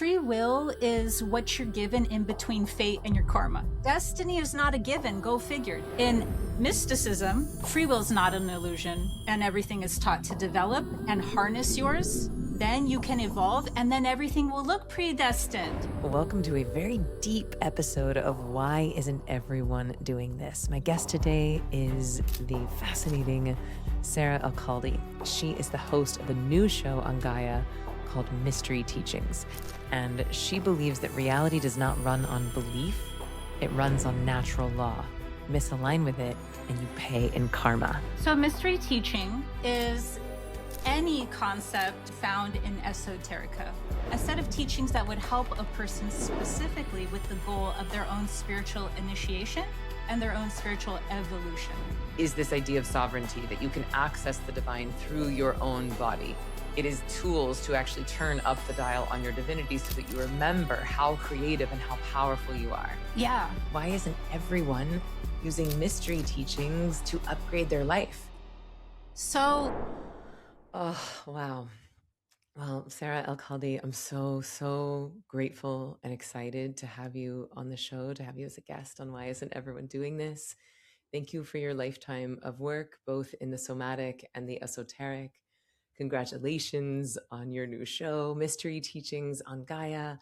Free will is what you're given in between fate and your karma. Destiny is not a given, go figure. In mysticism, free will is not an illusion, and everything is taught to develop and harness yours. Then you can evolve, and then everything will look predestined. Welcome to a very deep episode of Why Isn't Everyone Doing This? My guest today is the fascinating Sarah Elkhaldy. She is the host of a new show on Gaia called Mystery Teachings. And she believes that reality does not run on belief, it runs on natural law. Misalign with it, and you pay in karma. So mystery teaching is any concept found in esoterica, a set of teachings that would help a person specifically with the goal of their own spiritual initiation and their own spiritual evolution. Is this idea of sovereignty, that you can access the divine through your own body. It is tools to actually turn up the dial on your divinity so that you remember how creative and how powerful you are. Yeah. Why isn't everyone using mystery teachings to upgrade their life? So, oh, wow. Well, Sarah Elkhaldy, I'm so grateful and excited to have you on the show, to have you as a guest on Why Isn't Everyone Doing This? Thank you for your lifetime of work, both in the somatic and the esoteric. Congratulations on your new show, Mystery Teachings on Gaia.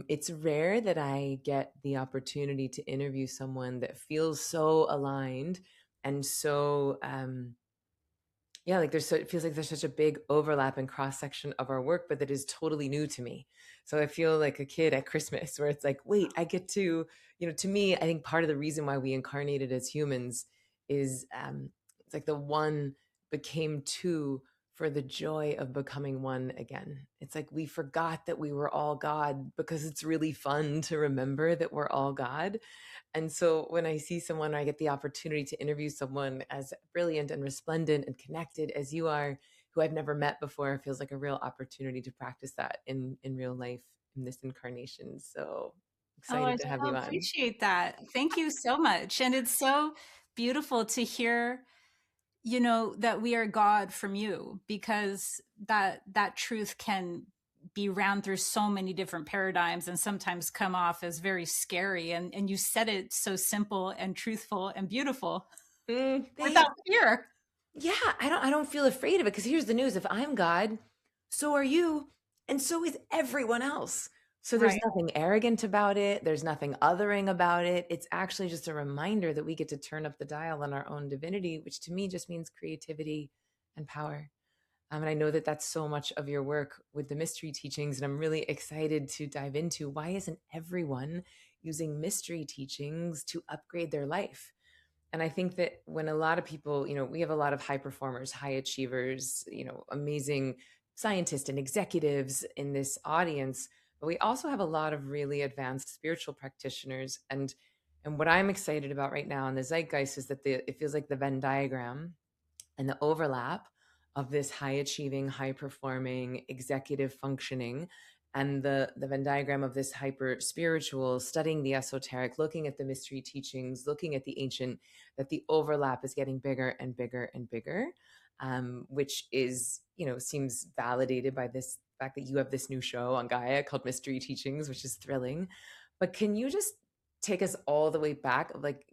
It's rare that I get the opportunity to interview someone that feels so aligned and so, it feels like there's such a big overlap and cross section of our work, but that is totally new to me. So I feel like a kid at Christmas where it's like, wait, I get to, to me, I think part of the reason why we incarnated as humans is it's like the one became two for the joy of becoming one again. It's like we forgot that we were all God because it's really fun to remember that we're all God. And so when I see someone, or I get the opportunity to interview someone as brilliant and resplendent and connected as you are, who I've never met before, it feels like a real opportunity to practice that in real life in this incarnation. So excited to have you on. I appreciate that. Thank you so much. And it's so beautiful to hear that we are God from you, because that truth can be ran through so many different paradigms and sometimes come off as very scary. And you said it so simple and truthful and beautiful without fear. Yeah, I don't feel afraid of it, because here's the news. If I'm God, so are you, and so is everyone else. So there's nothing arrogant about it. There's nothing othering about it. It's actually just a reminder that we get to turn up the dial on our own divinity, which to me just means creativity and power. And I know that that's so much of your work with the mystery teachings. And I'm really excited to dive into, why isn't everyone using mystery teachings to upgrade their life? And I think that when a lot of people, we have a lot of high performers, high achievers, amazing scientists and executives in this audience, but we also have a lot of really advanced spiritual practitioners. And what I'm excited about right now in the zeitgeist is that it feels like the Venn diagram and the overlap of this high achieving, high performing, executive functioning, and the Venn diagram of this hyper spiritual, studying the esoteric, looking at the mystery teachings, looking at the ancient, that the overlap is getting bigger and bigger and bigger, which is, seems validated by this fact that you have this new show on Gaia called Mystery Teachings, which is thrilling. But can you just take us all the way back? Like,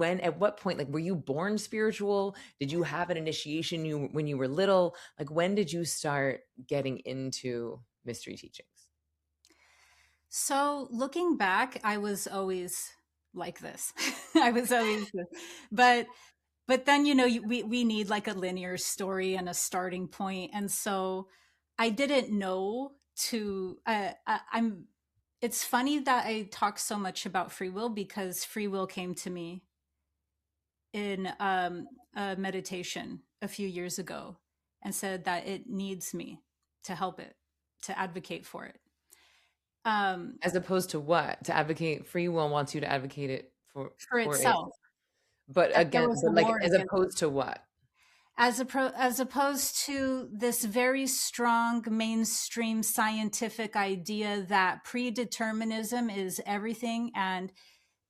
at what point, like, were you born spiritual? Did you have an initiation when you were little? Like, when did you start getting into mystery teachings? So looking back, I was always like this. I was always, but then, we need like a linear story and a starting point. And so I didn't know it's funny that I talk so much about free will, because free will came to me in a meditation a few years ago and said that it needs me to help it, to advocate for it. As opposed to what? To advocate, free will wants you to advocate it for itself. But again, as opposed to what? As opposed to this very strong mainstream scientific idea that predeterminism is everything. And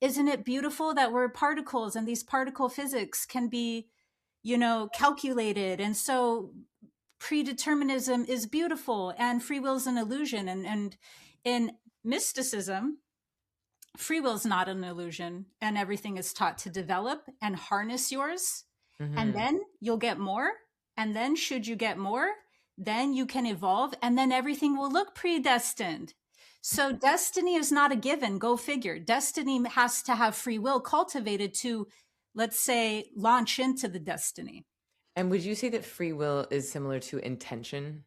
isn't it beautiful that we're particles and these particle physics can be, calculated? And so predeterminism is beautiful and free will is an illusion. And In mysticism, free will is not an illusion, and everything is taught to develop and harness yours. And Mm-hmm. then you'll get more. And then, should you get more, then you can evolve, and then everything will look predestined. So, destiny is not a given. Go figure. Destiny has to have free will cultivated to, let's say, launch into the destiny. And would you say that free will is similar to intention?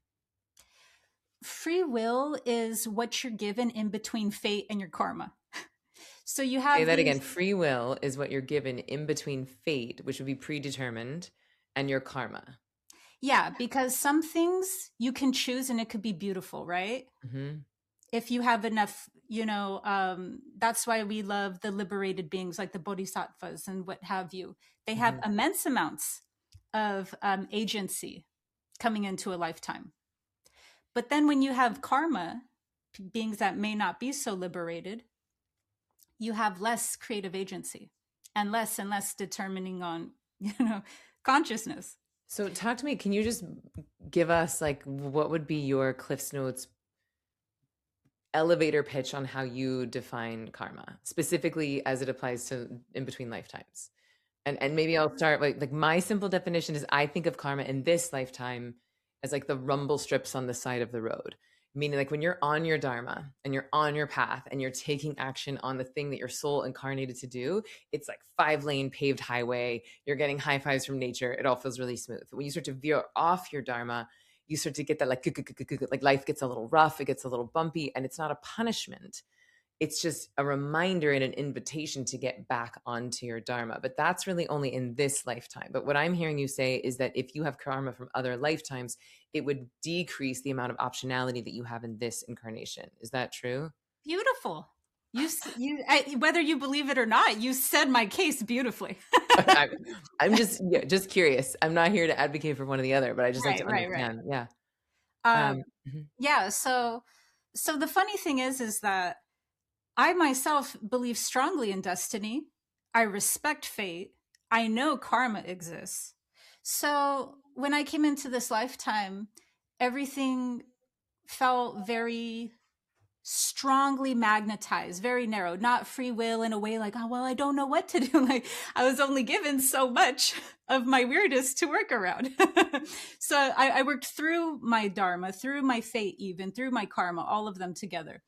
Free will is what you're given in between fate and your karma. So you Say have that again. these, Free will is what you're given in between fate, which would be predetermined, and your karma. yeah, because some things you can choose and it could be beautiful, right? Mm-hmm. If you have enough, that's why we love the liberated beings like the bodhisattvas and what have you. They have Mm-hmm. immense amounts of agency coming into a lifetime. But then when you have karma, beings that may not be so liberated, you have less creative agency and less determining on, consciousness. So talk to me. Can you just give us like what would be your Cliff's Notes elevator pitch on how you define karma, specifically as it applies to in between lifetimes? And maybe I'll start like my simple definition is I think of karma in this lifetime as like the rumble strips on the side of the road. Meaning like when you're on your dharma and you're on your path and you're taking action on the thing that your soul incarnated to do, it's like 5-lane paved highway. You're getting high fives from nature. It all feels really smooth. When you start to veer off your dharma, you start to get that like life gets a little rough, it gets a little bumpy, and it's not a punishment. It's just a reminder and an invitation to get back onto your dharma. But that's really only in this lifetime. But what I'm hearing you say is that if you have karma from other lifetimes, it would decrease the amount of optionality that you have in this incarnation. Is that true? Beautiful. Whether you believe it or not, you said my case beautifully. I, I'm just just curious. I'm not here to advocate for one or the other, but I just like Right, to right, right. understand. Yeah. Um, Mhm. yeah. So the funny thing is that I myself believe strongly in destiny. I respect fate. I know karma exists. So when I came into this lifetime, everything felt very strongly magnetized, very narrow, not free will in a way like, oh, well, I don't know what to do. Like I was only given so much of my weirdness to work around. So I worked through my dharma, through my fate, even through my karma, all of them together.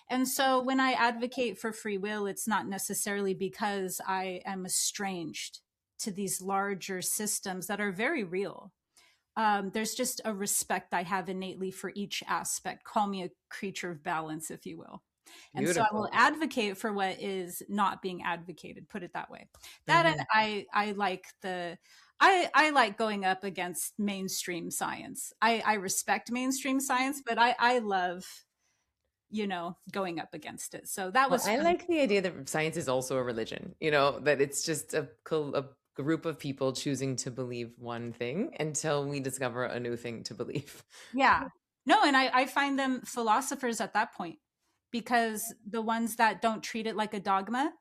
And so when I advocate for free will, it's not necessarily because I am estranged to these larger systems that are very real. There's just a respect I have innately for each aspect. Call me a creature of balance, if you will. And so I will Beautiful. advocate for what is not being advocated, put it that way. That and Hmm. I like I like going up against mainstream science. I respect mainstream science, but I love, going up against it. So that Well, was I fun. like the idea that science is also a religion, that it's just a group of people choosing to believe one thing until we discover a new thing to believe. Yeah. No, and I find them philosophers at that point, because the ones that don't treat it like a dogma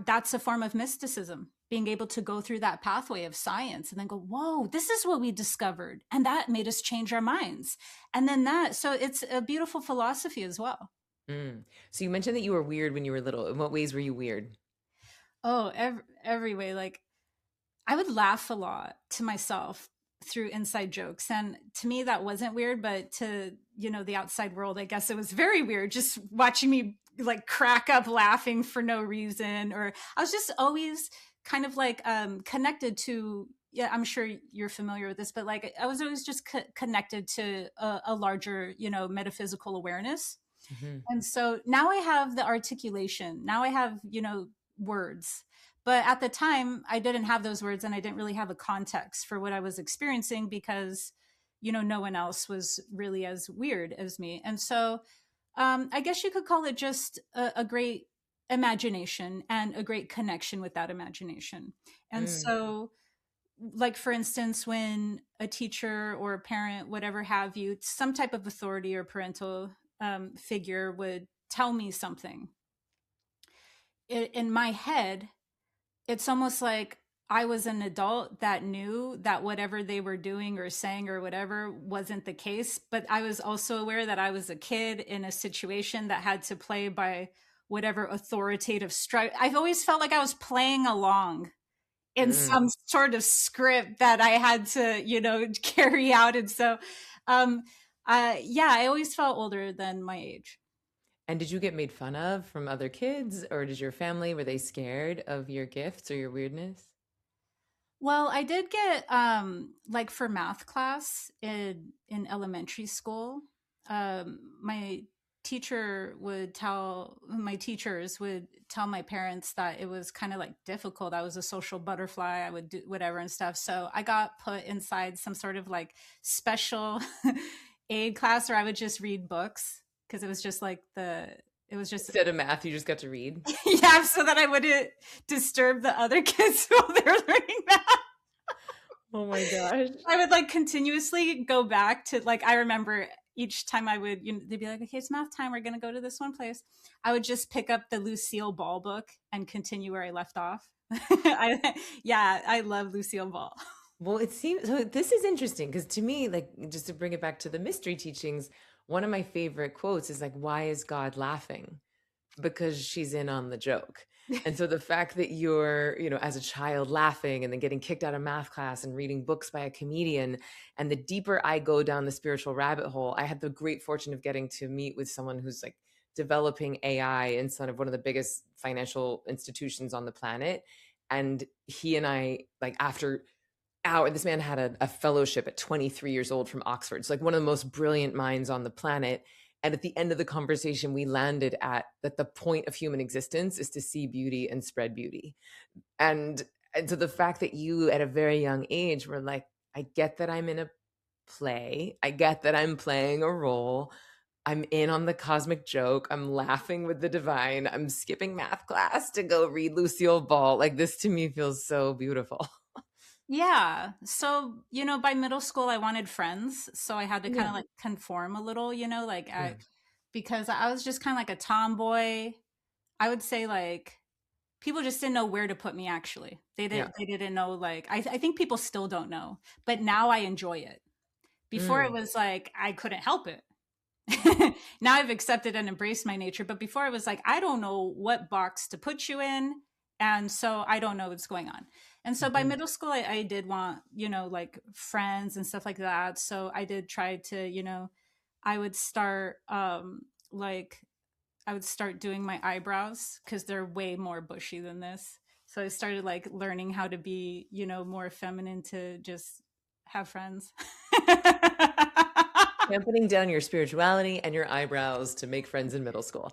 that's a form of mysticism, being able to go through that pathway of science and then go, whoa, this is what we discovered. And that made us change our minds. And then so it's a beautiful philosophy as well. Mm. So you mentioned that you were weird when you were little. In what ways were you weird? Oh, every way. Like I would laugh a lot to myself through inside jokes. And to me, that wasn't weird, but to, the outside world, I guess it was very weird just watching me like crack up laughing for no reason. Or I was just always kind of like connected to, yeah, I'm sure you're familiar with this, but like I was always just connected to a larger, metaphysical awareness. Hmm. And so now I have the articulation. Now I have, words. But at the time, I didn't have those words and I didn't really have a context for what I was experiencing because, no one else was really as weird as me. And so I guess you could call it just a great imagination and a great connection with that imagination. And Mm. so, like, for instance, when a teacher or a parent, whatever have you, some type of authority or parental figure would tell me something, in my head, it's almost like I was an adult that knew that whatever they were doing or saying or whatever wasn't the case. But I was also aware that I was a kid in a situation that had to play by whatever authoritative structure. I've always felt like I was playing along in Mm. some sort of script that I had to, carry out. And so, um, yeah, I always felt older than my age. And did you get made fun of from other kids, or did your family, were they scared of your gifts or your weirdness? Well, I did get like for math class in elementary school. My my teachers would tell my parents that it was kind of like difficult. I was a social butterfly. I would do whatever and stuff. So I got put inside some sort of like special aid class where I would just read books because it was just like it was just Instead of math, you just got to read. yeah, so that I wouldn't disturb the other kids while they were learning math. Oh my gosh. I would like continuously go back to like I remember each time I would they'd be like, okay, it's math time, we're gonna go to this one place. I would just pick up the Lucille Ball book and continue where I left off. Yeah, I love Lucille Ball. Well, it seems so. This is interesting because to me, like, just to bring it back to the mystery teachings, one of my favorite quotes is like, "Why is God laughing?" Because she's in on the joke. And so the fact that you're, as a child laughing and then getting kicked out of math class and reading books by a comedian, and the deeper I go down the spiritual rabbit hole, I had the great fortune of getting to meet with someone who's like developing AI inside of one of the biggest financial institutions on the planet. And he and I, like, after this man had a fellowship at 23 years old from Oxford. It's like one of the most brilliant minds on the planet. And at the end of the conversation, we landed at that the point of human existence is to see beauty and spread beauty. And so the fact that you at a very young age were like, I get that I'm in a play. I get that I'm playing a role. I'm in on the cosmic joke. I'm laughing with the divine. I'm skipping math class to go read Lucille Ball. Like, this to me feels so beautiful. Yeah. So, by middle school I wanted friends, so I had to kind Yeah. of like conform a little, like Yeah. because I was just kind of like a tomboy. I would say like people just didn't know where to put me actually. Yeah. They didn't know like I think people still don't know. But now I enjoy it. Before it Mm. was like I couldn't help it. Now I've accepted and embraced my nature, but before it was like I don't know what box to put you in, and so I don't know what's going on. And so by Mhm. middle school I did want, like friends and stuff like that. So I did try to, I would start like I would start doing my eyebrows because they're way more bushy than this. So I started like learning how to be, more feminine to just have friends. Dampening down your spirituality and your eyebrows to make friends in middle school.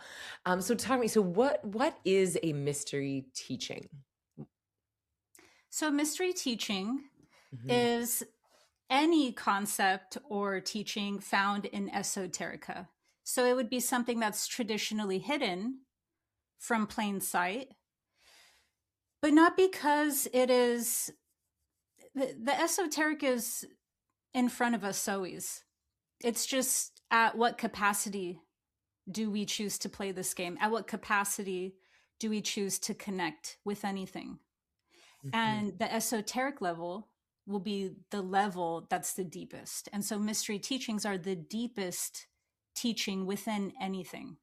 So talk to me. So what is a mystery teaching? So mystery teaching Mhm. is any concept or teaching found in esoterica. So it would be something that's traditionally hidden from plain sight, but not because it is the esoteric is in front of us always. It's just at what capacity do we choose to play this game? At what capacity do we choose to connect with anything? Mhm. And the esoteric level will be the level that's the deepest. And so mystery teachings are the deepest teaching within anything.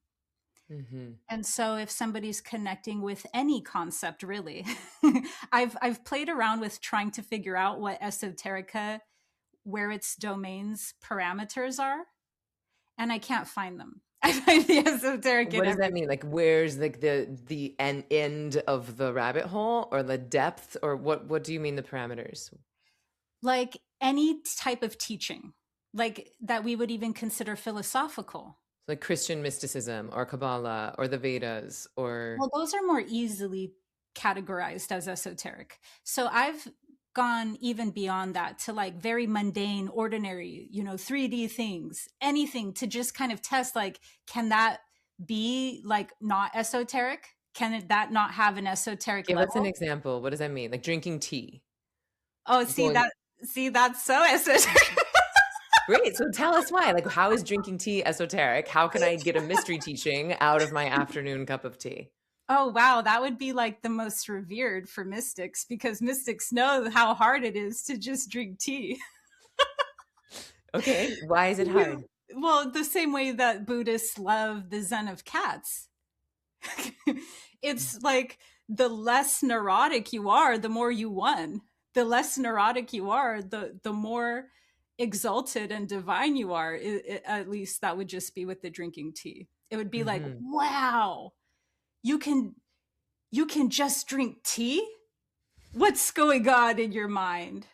Mhm. And so if somebody's connecting with any concept really, I've played around with trying to figure out what esoterica where its domains parameters are, and I can't find them. I find the esoteric What in does that everything. mean? Like, where's like the end of the rabbit hole, or the depth, or what do you mean the parameters? Like any type of teaching, like that we would even consider philosophical. Like Christian mysticism or Kabbalah or the Vedas or Well, those are more easily categorized as esoteric. So I've gone even beyond that to like very mundane, ordinary, 3D things, anything to just kind of test like, can that be like not esoteric? That not have an esoteric give us an level? example. What does that mean? Like drinking tea. Oh, Going see, that's so esoteric. Great. So tell us why. Like, how is drinking tea esoteric? How can I get a mystery teaching out of my afternoon cup of tea? Oh, wow. That would be like the most revered for mystics, because mystics know how hard it is to just drink tea. Okay, why is it hard? Well, the same way that Buddhists love the Zen of cats. It's like the less neurotic you are, the more you won. The less neurotic you are, the more exalted and divine you are. At least that would just be with the drinking tea. It would be like, Mhm. wow, you can just drink tea? What's going on in your mind?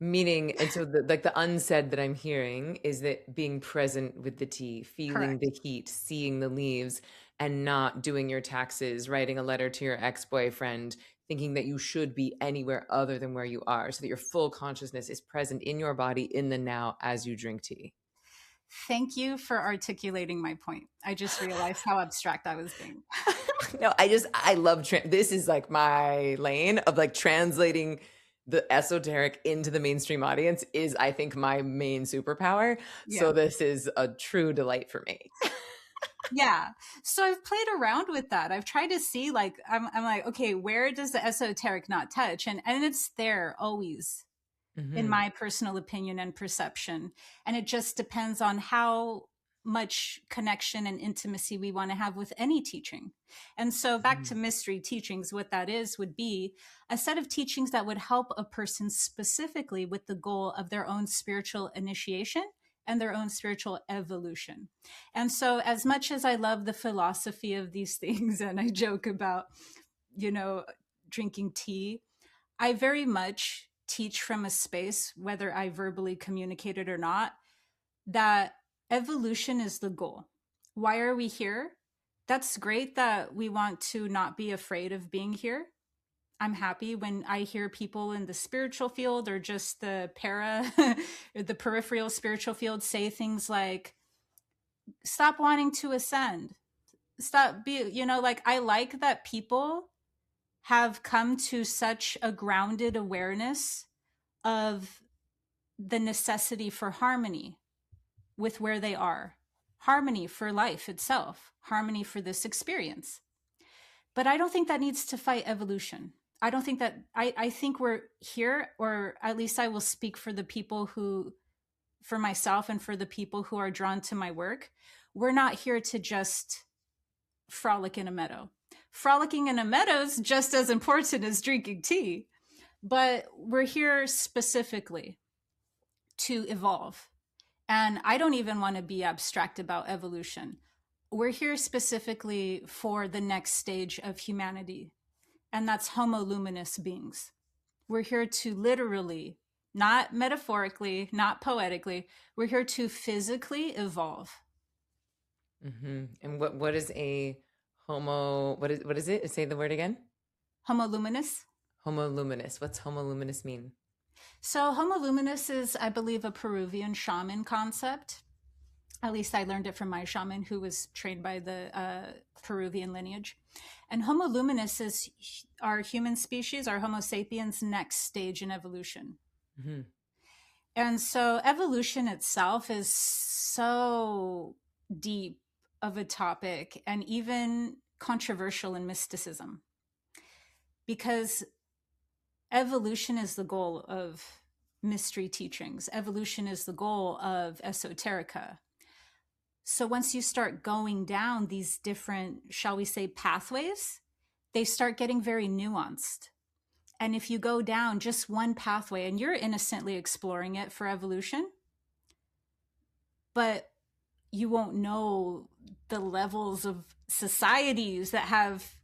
Meaning, and so like the unsaid that I'm hearing is that being present with the tea, feeling Correct. the heat, seeing the leaves, and not doing your taxes, writing a letter to your ex-boyfriend, thinking that you should be anywhere other than where you are, so that your full consciousness is present in your body in the now as you drink tea. Thank you for articulating my point. I just realized how abstract I was being. No, I love this is like my lane of like translating the esoteric into the mainstream audience is I think my main superpower. So Yeah. this is a true delight for me. Yeah. So I've played around with that. I've tried to see, like, I'm like, okay, where does the esoteric not touch? And it's there always, in Mhm. my personal opinion and perception. And it just depends on how much connection and intimacy we want to have with any teaching. And so back to Mhm. mystery teachings, what that is would be a set of teachings that would help a person specifically with the goal of their own spiritual initiation and their own spiritual evolution. And so as much as I love the philosophy of these things and I joke about, you know, drinking tea, I very much teach from a space, whether I verbally communicate it or not, that evolution is the goal. Why are we here? That's great that we want to not be afraid of being here. I'm happy when I hear people in the spiritual field or just the or the peripheral spiritual field say things like, stop wanting to ascend. Stop be, like I like that people have come to such a grounded awareness of the necessity for harmony with where they are, harmony for life itself, harmony for this experience. But I don't think that needs to fight evolution. I don't think that, I think we're here, or at least I will speak for the people who, for myself and for the people who are drawn to my work. We're not here to just frolic in a meadow. Frolicking in a meadow is just as important as drinking tea, but we're here specifically to evolve. And I don't even want to be abstract about evolution. We're here specifically for the next stage of humanity, and that's homo luminous beings. We're here to literally, not metaphorically, not poetically, we're here to physically evolve. Mhm. And what is a what is it? Say the word again. Homo luminous. Homo luminous. What's homo luminous mean? So, homo luminous is, I believe, a Peruvian shaman concept. At least I learned it from my shaman who was trained by the Peruvian lineage. And Homo luminous is our human species, our Homo sapiens' next stage in evolution. Mhm. And so evolution itself is so deep of a topic and even controversial in mysticism, because evolution is the goal of mystery teachings. Evolution is the goal of esoterica. So once you start going down these different, shall we say, pathways, they start getting very nuanced. And if you go down just one pathway and you're innocently exploring it for evolution, but you won't know the levels of societies that have,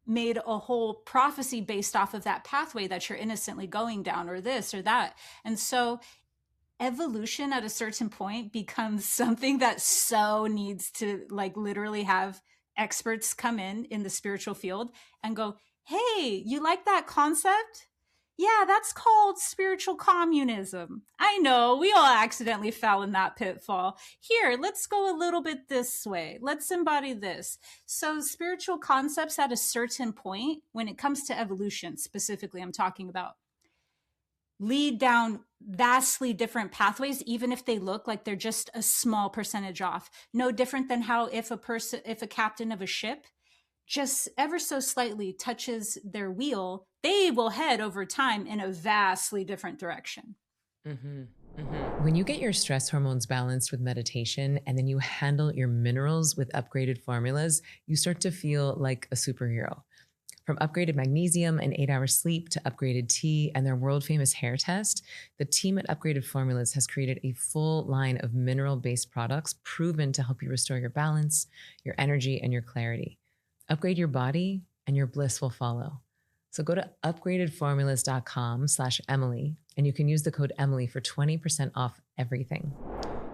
made a whole prophecy based off of that pathway that you're innocently going down, or this or that. And so evolution at a certain point becomes something that so needs to, like, literally have experts come in the spiritual field and go, hey, you like that concept? Yeah, that's called spiritual communism. I know we all accidentally fell in that pitfall. Here, let's go a little bit this way. Let's embody this. So spiritual concepts at a certain point, when it comes to evolution specifically, I'm talking about, lead down vastly different pathways, even if they look like they're just a small percentage off. No different than how if a captain of a ship just ever so slightly touches their wheel, they will head over time in a vastly different direction. Mm-hmm. Mm-hmm. When you get your stress hormones balanced with meditation and then you handle your minerals with upgraded formulas, you start to feel like a superhero. From upgraded magnesium and 8 hours sleep to upgraded tea and their world famous hair test, the team at Upgraded Formulas has created a full line of mineral based products proven to help you restore your balance, your energy, and your clarity. Upgrade your body and your bliss will follow. So go to upgradedformulas.com/Emily and you can use the code Emily for 20% off everything.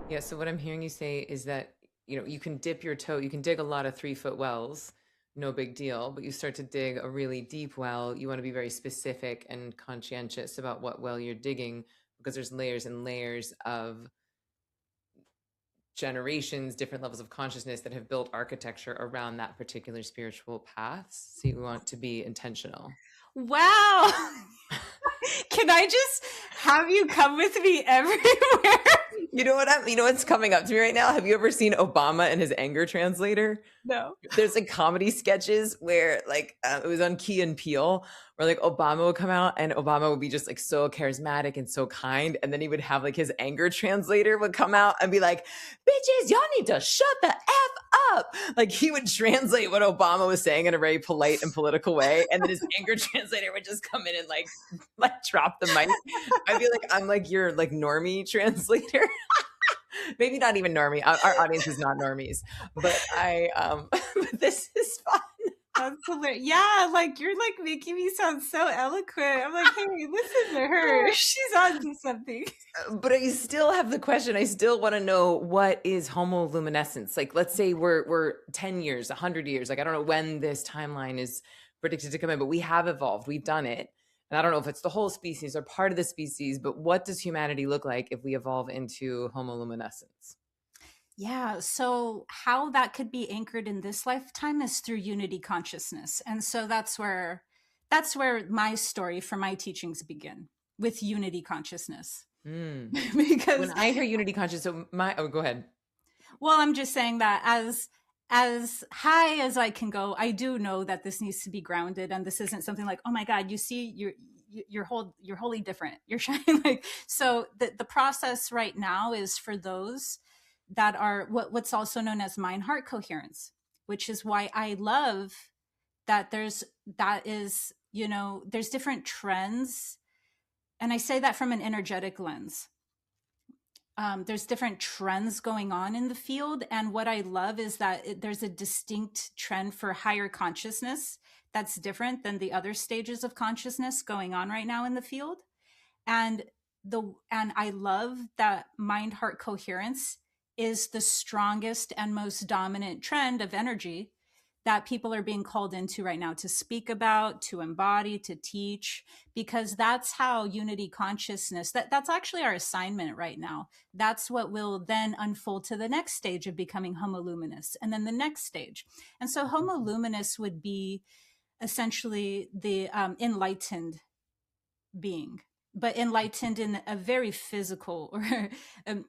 Yeah. So what I'm hearing you say is that, you can dip your toe, you can dig a lot of 3-foot wells, no big deal, but you start to dig a really deep well, you want to be very specific and conscientious about what well you're digging, because there's layers and layers of generations, different levels of consciousness that have built architecture around that particular spiritual path. So you want to be intentional. Wow. Can I just have you come with me everywhere? You know what's coming up to me right now? Have you ever seen Obama and his anger translator? No. There's like comedy sketches where it was on Key and Peele, where like Obama would come out and Obama would be just like so charismatic and so kind, and then he would have like his anger translator would come out and be like, "Bitches, y'all need to shut the f up." Like he would translate what Obama was saying in a very polite and political way, and then his anger translator would just come in and like drop the mic. I feel like I'm like your like normie translator. Maybe not even normie. Our audience is not normies, but but this is fun. That's hilarious. Yeah, like you're like making me sound so eloquent. I'm like, hey, listen to her. She's on to something. But I still have the question. I still want to know, what is homoluminescence? Like, let's say we're 10 years, 100 years. Like, I don't know when this timeline is predicted to come in, but we have evolved. We've done it. And I don't know if it's the whole species or part of the species, but what does humanity look like if we evolve into homoluminescence? Yeah, so how that could be anchored in this lifetime is through unity consciousness. And so that's where my story for my teachings begin, with unity consciousness. Because when I hear unity consciousness, go ahead. Well, I'm just saying that as high as I can go, I do know that this needs to be grounded, and this isn't something like, oh my God, you see, you're wholly different. You're shining like so. The process right now is for those that are what's also known as mind heart coherence, which is why I love that there's different trends, and I say that from an energetic lens. There's different trends going on in the field. And what I love is that there's a distinct trend for higher consciousness that's different than the other stages of consciousness going on right now in the field. And I love that mind heart coherence is the strongest and most dominant trend of energy that people are being called into right now to speak about, to embody, to teach, because that's how unity consciousness, that's actually our assignment right now. That's what will then unfold to the next stage of becoming homo luminous, and then the next stage. And so homo luminous would be essentially the enlightened being, but enlightened in a very physical or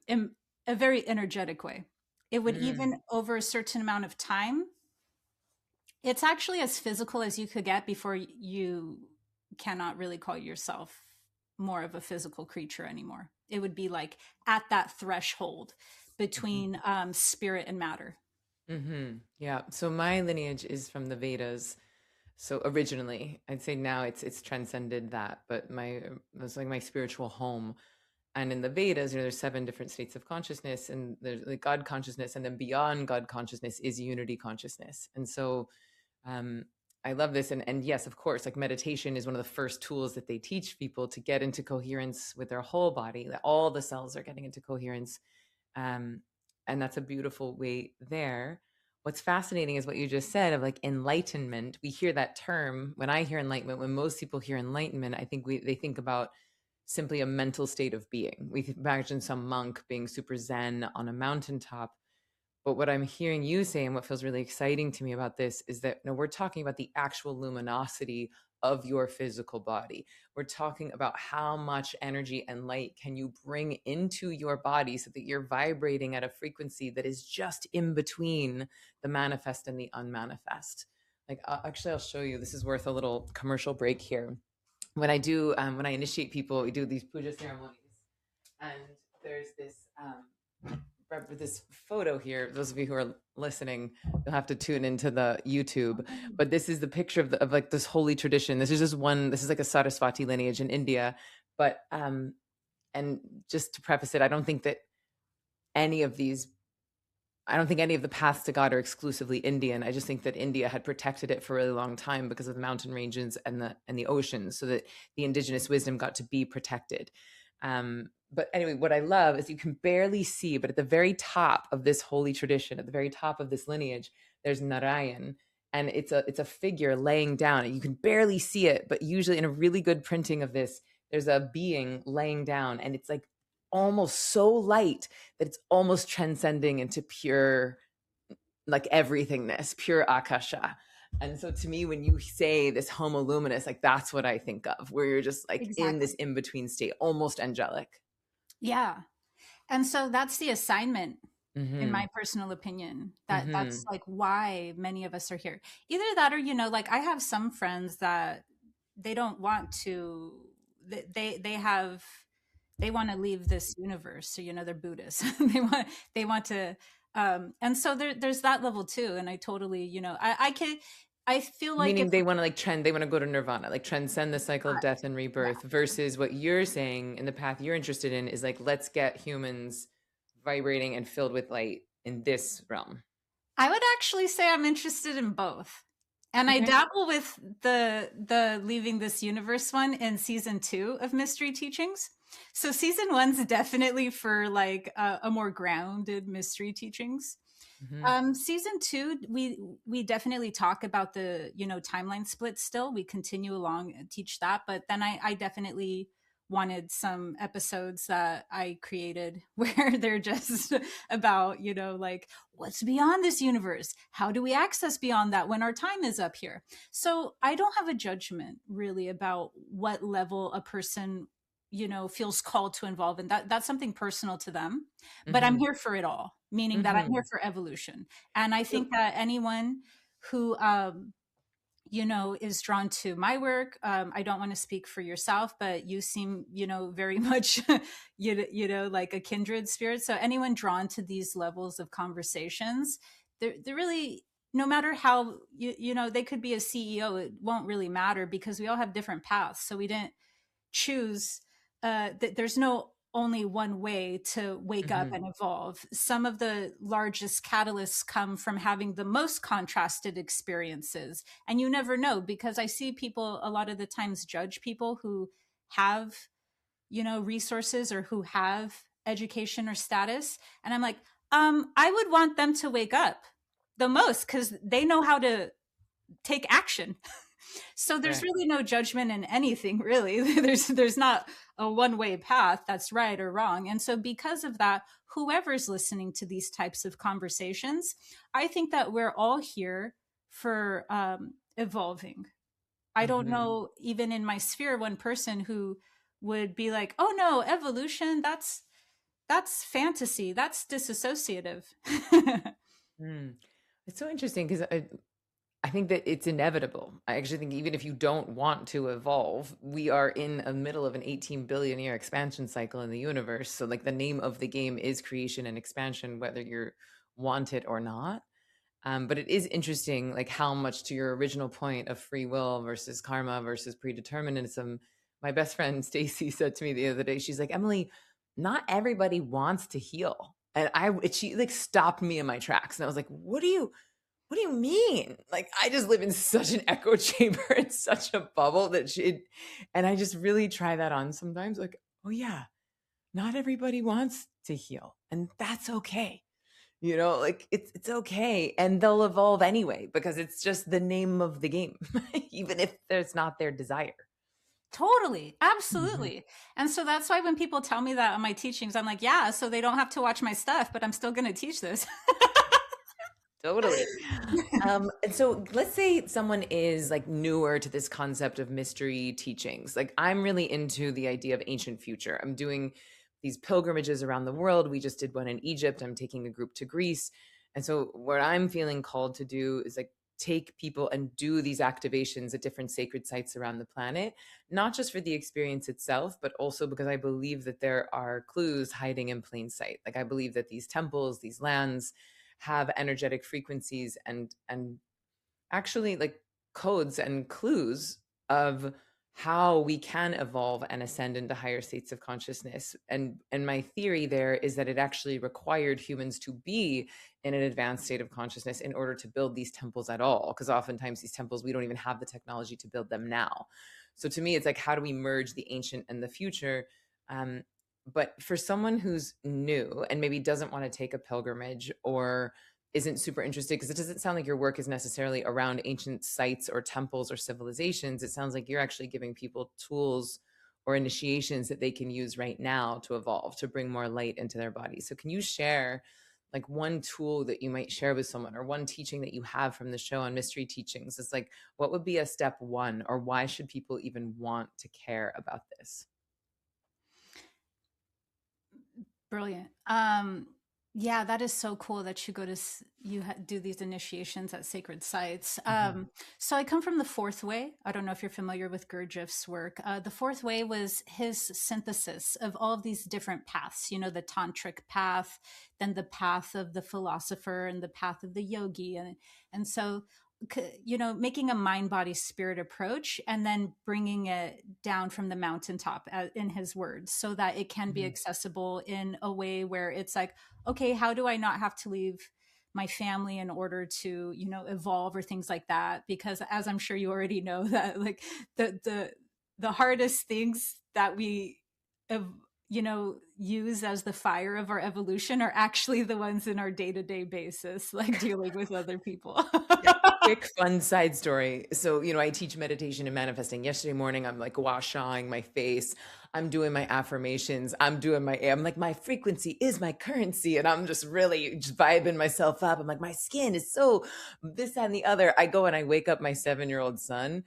in a very energetic way. It would even over a certain amount of time, it's actually as physical as you could get before you cannot really call yourself more of a physical creature anymore. It would be like at that threshold between spirit and matter. Yeah. So my lineage is from the Vedas. So originally, I'd say now it's transcended that, but it was like my spiritual home. And in the Vedas, there's 7 different states of consciousness, and there's like God consciousness, and then beyond God consciousness is unity consciousness. And so I love this. And yes, of course, like meditation is one of the first tools that they teach people to get into coherence with their whole body, that all the cells are getting into coherence. And that's a beautiful way there. What's fascinating is what you just said of like enlightenment. We hear that term. When I hear enlightenment, when most people hear enlightenment, I think they think about simply a mental state of being. We imagine some monk being super zen on a mountaintop. But what I'm hearing you say, and what feels really exciting to me about this, is that we're talking about the actual luminosity of your physical body. We're talking about how much energy and light can you bring into your body so that you're vibrating at a frequency that is just in between the manifest and the unmanifest. Like, actually, I'll show you. This is worth a little commercial break here. When I do, when I initiate people, we do these puja ceremonies, and there's this photo here. Those of you who are listening, you'll have to tune into the YouTube. But this is the picture of like this holy tradition. This is just one. This is like a Saraswati lineage in India. But and just to preface it, I don't think any of the paths to God are exclusively Indian. I just think that India had protected it for a really long time because of the mountain ranges and the oceans, so that the indigenous wisdom got to be protected. But anyway, what I love is you can barely see, but at the very top of this holy tradition, at the very top of this lineage, there's Narayan, and it's a figure laying down, and you can barely see it, but usually in a really good printing of this, there's a being laying down, and it's like almost so light that it's almost transcending into pure, like everythingness, pure akasha. And so to me, when you say this homo luminous, like that's what I think of, where you're just like in this in-between state, almost angelic. Yeah. And so that's the assignment, in my personal opinion, that's like why many of us are here. Either that, or, you know, like I have some friends that they don't want to, they want to leave this universe. So, you know, they're Buddhists. they want to, and so there's that level too. And I totally, you know, I feel like meaning they want to they want to go to nirvana, like transcend the cycle of death and rebirth, versus what you're saying in the path you're interested in is like, let's get humans vibrating and filled with light in this realm. I would actually say I'm interested in both. And I dabble with the leaving this universe one in season 2 of Mystery Teachings. So season 1's definitely for like a more grounded mystery teachings. Season 2, we definitely talk about the, you know, timeline split still. We continue along and teach that. But then I definitely wanted some episodes that I created where they're just about, you know, like what's beyond this universe? How do we access beyond that when our time is up here? So I don't have a judgment really about what level a person, you know, feels called to involve in. That's something personal to them, but I'm here for it all, meaning that I'm here for evolution. And I think that anyone who, you know, is drawn to my work. I don't want to speak for yourself, but you seem, you know, very much, you know, like a kindred spirit. So anyone drawn to these levels of conversations, they're really, no matter how, you know, they could be a CEO, it won't really matter because we all have different paths. So we didn't choose, there's no only one way to wake up and evolve. Some of the largest catalysts come from having the most contrasted experiences. And you never know, because I see people a lot of the times judge people who have, you know, resources or who have education or status. And I'm like, I would want them to wake up the most because they know how to take action. So there's really no judgment in anything, really. There's not a one-way path that's right or wrong. And so because of that, whoever's listening to these types of conversations, I think that we're all here for evolving. I don't know, even in my sphere, one person who would be like, oh no, evolution, that's fantasy, that's disassociative. It's so interesting because I think that it's inevitable. I actually think even if you don't want to evolve, we are in the middle of an 18 billion year expansion cycle in the universe. So like the name of the game is creation and expansion, whether you want it or not. But it is interesting, like how much, to your original point of free will versus karma versus predeterminism. My best friend Stacy said to me the other day, she's like, Emily, not everybody wants to heal. And she like stopped me in my tracks. And I was like, what do you mean? Like, I just live in such an echo chamber and such a bubble that and I just really try that on sometimes. Like, oh yeah, not everybody wants to heal, and that's okay. You know, like it's okay. And they'll evolve anyway, because it's just the name of the game, even if there's not their desire. Totally. Absolutely. And so that's why when people tell me that on my teachings, I'm like, yeah, so they don't have to watch my stuff, but I'm still going to teach this. Totally. And so let's say someone is like newer to this concept of mystery teachings. Like I'm really into the idea of ancient future. I'm doing these pilgrimages around the world. We just did one in Egypt. I'm taking a group to Greece. And so what I'm feeling called to do is like take people and do these activations at different sacred sites around the planet, not just for the experience itself, but also because I believe that there are clues hiding in plain sight. Like I believe that these temples, these lands have energetic frequencies and actually like codes and clues of how we can evolve and ascend into higher states of consciousness. And my theory there is that it actually required humans to be in an advanced state of consciousness in order to build these temples at all, because oftentimes these temples we don't even have the technology to build them now. So to me it's like, how do we merge the ancient and the future? But for someone who's new and maybe doesn't want to take a pilgrimage or isn't super interested, because it doesn't sound like your work is necessarily around ancient sites or temples or civilizations. It sounds like you're actually giving people tools or initiations that they can use right now to evolve, to bring more light into their body. So can you share like one tool that you might share with someone, or one teaching that you have from the show on mystery teachings? It's like, what would be a step one, or why should people even want to care about this? Brilliant. Yeah, that is so cool that you go to do these initiations at sacred sites. Mhm. So I come from the fourth way. I don't know if you're familiar with Gurdjieff's work. The fourth way was his synthesis of all of these different paths. You know, the tantric path, then the path of the philosopher, and the path of the yogi, and so you know, making a mind body spirit approach and then bringing it down from the mountaintop in his words, so that it can be Mhm. accessible in a way where it's like, okay, how do I not have to leave my family in order to, you know, evolve or things like that? Because as I'm sure you already know, that like the hardest things that we you know, use as the fire of our evolution are actually the ones in our day-to-day basis, like dealing with other people. Yeah. Quick fun side story. So, I teach meditation and manifesting. Yesterday morning, I'm like washing my face. I'm doing my affirmations. I'm like, my frequency is my currency. And I'm just really just vibing myself up. I'm like, my skin is so this, that, and the other. I go and I wake up my 7-year-old son.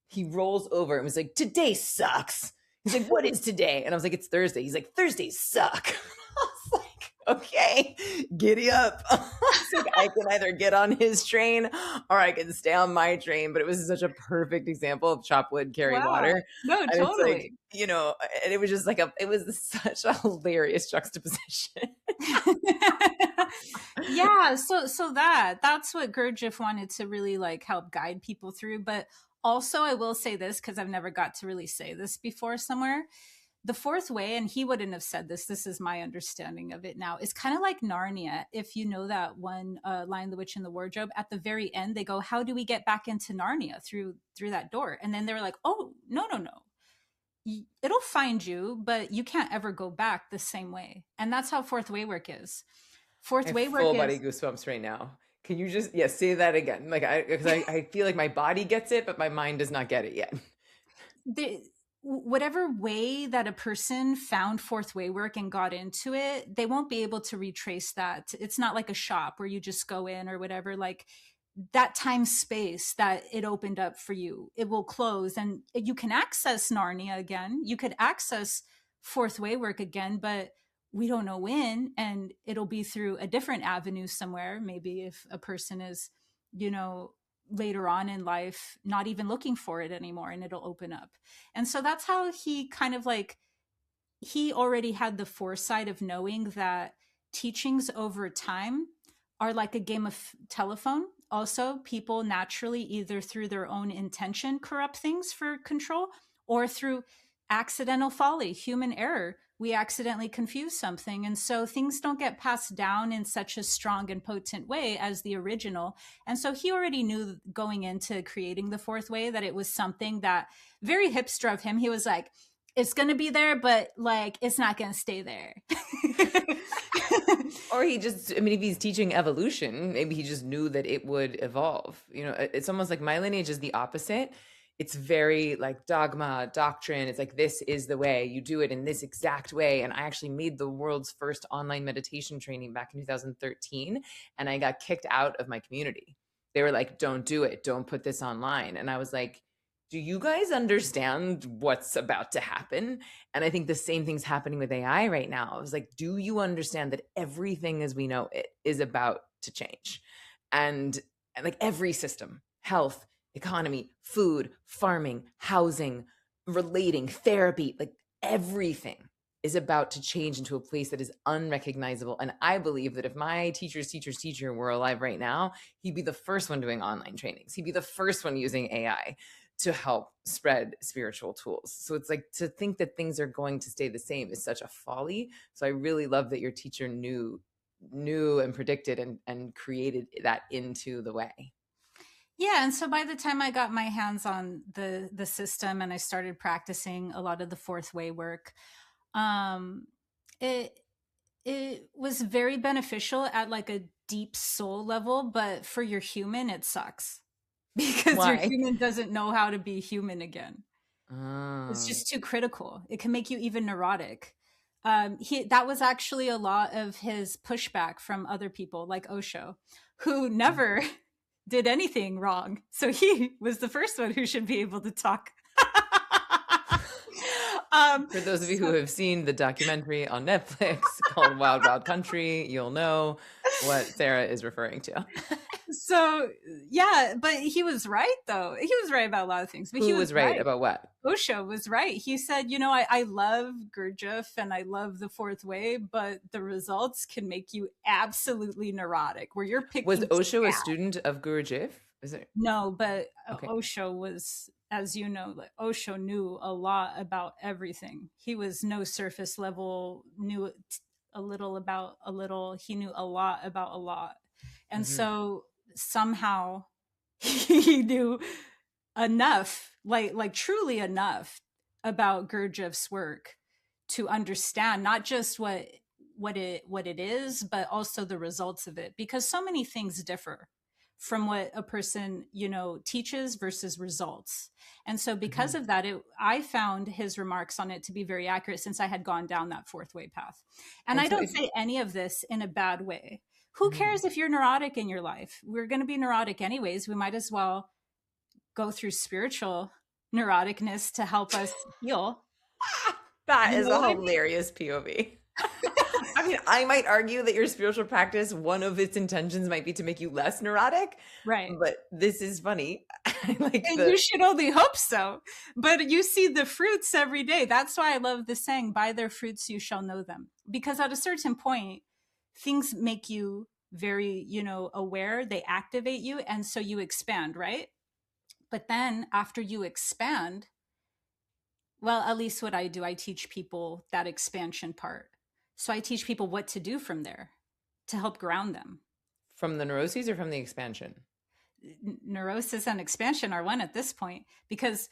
He rolls over and was like, today sucks. He's like, what is today? And I was like, it's Thursday. He's like, Thursdays suck. I was like, okay, giddy up. Like, I can either get on his train or I can stay on my train. But it was such a perfect example of chop wood, carry Wow. water. No, And it's like, totally. and it was just like it was such a hilarious juxtaposition. Yeah, so that's what Gurdjieff wanted to really like help guide people through. But also I will say this, because I've never got to really say this before somewhere. The fourth way, and he wouldn't have said this is my understanding of it now, is kind of like Narnia. If you know that one, Lion, the Witch, and the Wardrobe, at the very end they go, how do we get back into Narnia through that door? And then they're like, oh, no, it'll find you, but you can't ever go back the same way. And that's how fourth way work is. I Fourth have way work full body is goosebumps right now. Can you just, yeah, say that again? Like, because I feel like my body gets it, but my mind does not get it yet. the whatever way that a person found fourth way work and got into it, they won't be able to retrace that. It's not like a shop where you just go in or whatever. Like that time space that it opened up for you, it will close, and you can access Narnia again. You could access fourth way work again, but we don't know when, and it'll be through a different avenue somewhere. Maybe if a person is, you know, later on in life not even looking for it anymore, and it'll open up. And so that's how he kind of like, he already had the foresight of knowing that teachings over time are like a game of telephone. Also, people naturally, either through their own intention, corrupt things for control, or through accidental folly, human error. We accidentally confuse something. And so things don't get passed down in such a strong and potent way as the original. And so he already knew going into creating the fourth way that it was something that very hipster of him. He was like, it's going to be there, but like, it's not going to stay there. Or he just, I mean, if he's teaching evolution, maybe he just knew that it would evolve. It's almost like my lineage is the opposite. it's very like dogma, doctrine. It's like, this is the way, you do it in this exact way. And I actually made the world's first online meditation training back in 2013. And I got kicked out of my community. They were like, don't do it. Don't put this online. And I was like, do you guys understand what's about to happen? And I think the same thing's happening with AI right now. I was like, do you understand that everything as we know it is about to change? And like every system, health, economy, food, farming, housing, relating, therapy, like everything is about to change into a place that is unrecognizable. And I believe that if my teacher's teacher were alive right now, he'd be the first one doing online trainings. He'd be the first one using AI to help spread spiritual tools. So it's like, to think that things are going to stay the same is such a folly. So I really love that your teacher knew and predicted and created that into the way. Yeah, and so by the time I got my hands on the system and I started practicing a lot of the fourth way work, um, it it was very beneficial at like a deep soul level, but for your human, it sucks because your Why? human doesn't know how to be human again. It's Oh. just too critical. It can make you even neurotic. That was actually a lot of his pushback from other people like Osho, who never did anything wrong. So he was the first one who should be able to talk. For those of you who So have seen the documentary on Netflix called Wild Wild Country, you'll know what Sarah is referring to. so yeah, but he was right though. He was right about a lot of things, but he Who was was right right. about what? Osho was right. He said, I love Gurdjieff and I love the fourth way, but the results can make you absolutely neurotic where you're Was picking Osho a scat. student of Gurdjieff? Is it? No, but Okay. Osho was, as you know, like Osho knew a lot about everything. He was no surface level, knew a little about a little. He knew a lot about a lot. And Mm-hmm. so somehow he knew enough, like truly enough about Gurdjieff's work to understand not just what it is, but also the results of it, because so many things differ from what a person teaches versus results. And so Mm-hmm. because of that, I found his remarks on it to be very accurate since I had gone down that fourth way path. And And I so don't if say any of this in a bad way. Who Mhm. cares if you're neurotic in your life? We're going to be neurotic anyways. We might as well go through spiritual neuroticness to help us heal. That You is know a what I mean? hilarious POV. I mean, I might argue that your spiritual practice, one of its intentions might be to make you less neurotic, Right. but this is funny. I like And the you should only hope so. But you see the fruits every day. That's why I love the saying, by their fruits you shall know them. Because at a certain point, things make you very, aware, they activate you. And so you expand, right? But then after you expand, well, at least what I do, I teach people that expansion part. So I teach people what to do from there to help ground them. from the neuroses or from the expansion? Neurosis and expansion are one at this point because,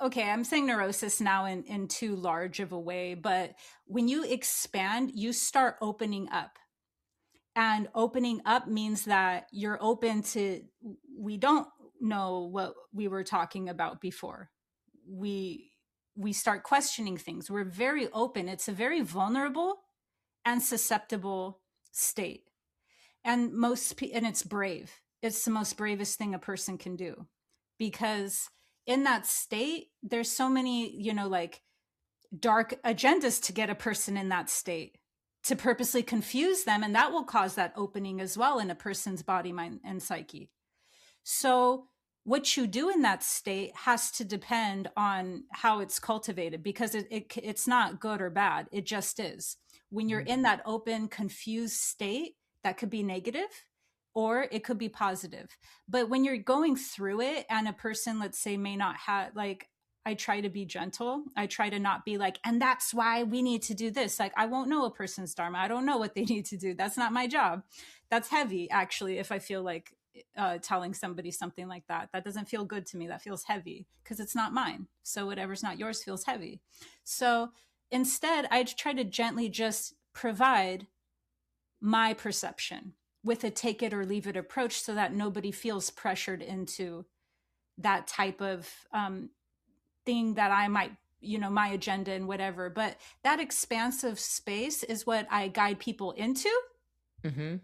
okay, I'm saying neurosis now in too large of a way, but when you expand, you start opening up. And opening up means that you're open to, we don't know what we were talking about before. We start questioning things. We're very open. It's a very vulnerable and susceptible state. And and it's brave. It's the most bravest thing a person can do because in that state there's so many, like dark agendas to get a person in that state, to purposely confuse them, and that will cause that opening as well in a person's body, mind, and psyche. So what you do in that state has to depend on how it's cultivated, because it's not good or bad. It just is. When you're Mhm. in that open, confused state, that could be negative or it could be positive. But when you're going through it and a person, let's say, may not have, like, I try to be gentle. I try to not be like, and that's why we need to do this. Like, I won't know a person's dharma. I don't know what they need to do. That's not my job. That's heavy, actually, if I feel like telling somebody something like that. That doesn't feel good to me. That feels heavy because it's not mine. So whatever's not yours feels heavy. So instead, I try to gently just provide my perception with a take it or leave it approach so that nobody feels pressured into that type of thing that I might, my agenda and whatever. But that expansive space is what I guide people into, Mm-hmm.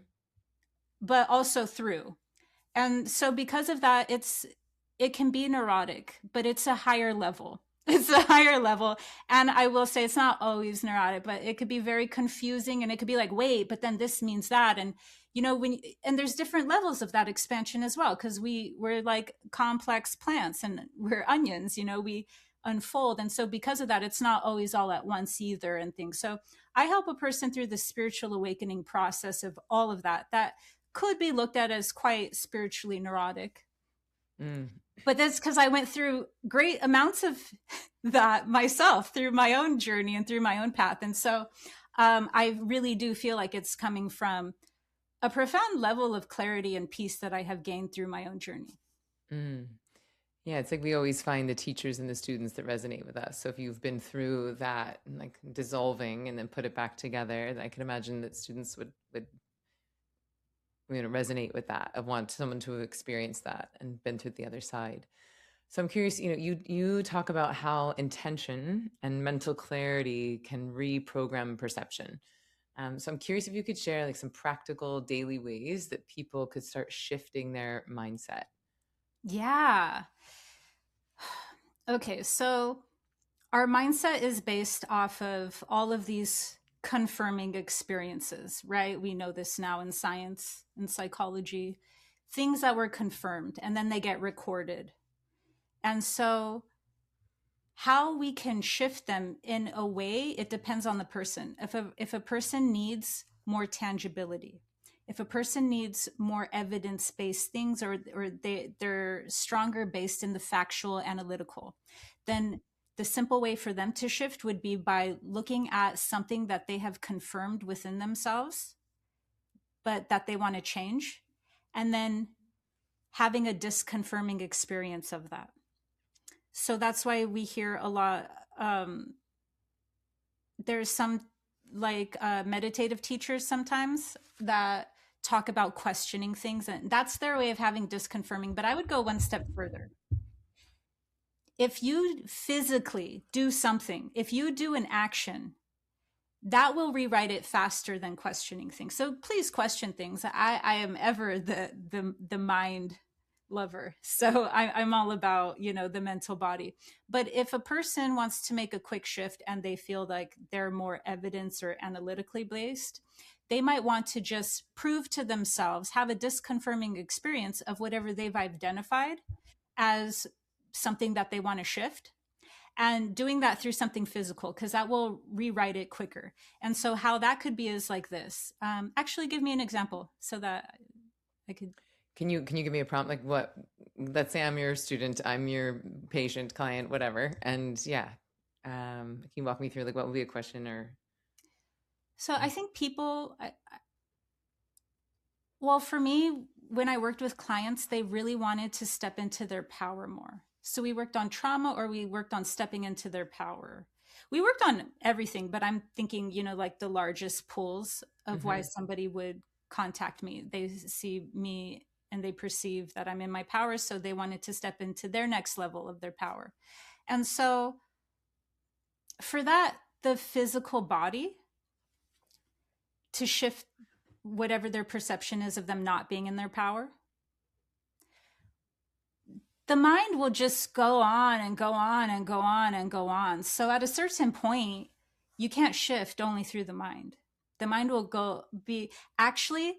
but also through. And so because of that, it can be neurotic, but it's a higher level. It's a higher level. And I will say it's not always neurotic, but it could be very confusing, and it could be like, wait, but then this means that. And and there's different levels of that expansion as well, because we're like complex plants, and we're onions, we unfold. And so because of that, it's not always all at once either, and things. So I help a person through the spiritual awakening process of all of that could be looked at as quite spiritually neurotic. Mm. But that's because I went through great amounts of that myself through my own journey and through my own path. And so I really do feel like it's coming from a profound level of clarity and peace that I have gained through my own journey. Mm. Yeah, it's like we always find the teachers and the students that resonate with us. So if you've been through that, like dissolving and then put it back together, I can imagine that students would resonate with that. I want someone to have experienced that and been through the other side. So I'm curious, you talk about how intention and mental clarity can reprogram perception. So I'm curious if you could share like some practical daily ways that people could start shifting their mindset. Yeah. Okay, so our mindset is based off of all of these confirming experiences, right? We know this now in science and psychology, things that were confirmed, and then they get recorded. And so how we can shift them in a way, it depends on the person. If a person needs more tangibility, if a person needs more evidence-based things, or they're stronger based in the factual analytical, then the simple way for them to shift would be by looking at something that they have confirmed within themselves, but that they want to change, and then having a disconfirming experience of that. So that's why we hear a lot. There's some like meditative teachers sometimes that talk about questioning things, and that's their way of having disconfirming. But I would go one step further. If you physically do something, if you do an action, that will rewrite it faster than questioning things. So please question things. I am ever the mind lover. So I'm all about, the mental body. But if a person wants to make a quick shift and they feel like they're more evidence or analytically based, they might want to just prove to themselves, have a disconfirming experience of whatever they've identified as something that they want to shift, and doing that through something physical, because that will rewrite it quicker. And so how that could be is like this. Actually, give me an example so that I could. Can you give me a prompt? Like what? Let's say I'm your student, I'm your patient, client, whatever. And yeah, can you walk me through like what would be a question or? So I think people, well, for me, when I worked with clients, they really wanted to step into their power more. So we worked on trauma, or we worked on stepping into their power. We worked on everything, but I'm thinking, like the largest pulls of why somebody would contact me. They see me and they perceive that I'm in my power, so they wanted to step into their next level of their power. And so for that, the physical body to shift whatever their perception is of them not being in their power, the mind will just go on and go on and go on and go on. So at a certain point, you can't shift only through the mind. The mind will be actually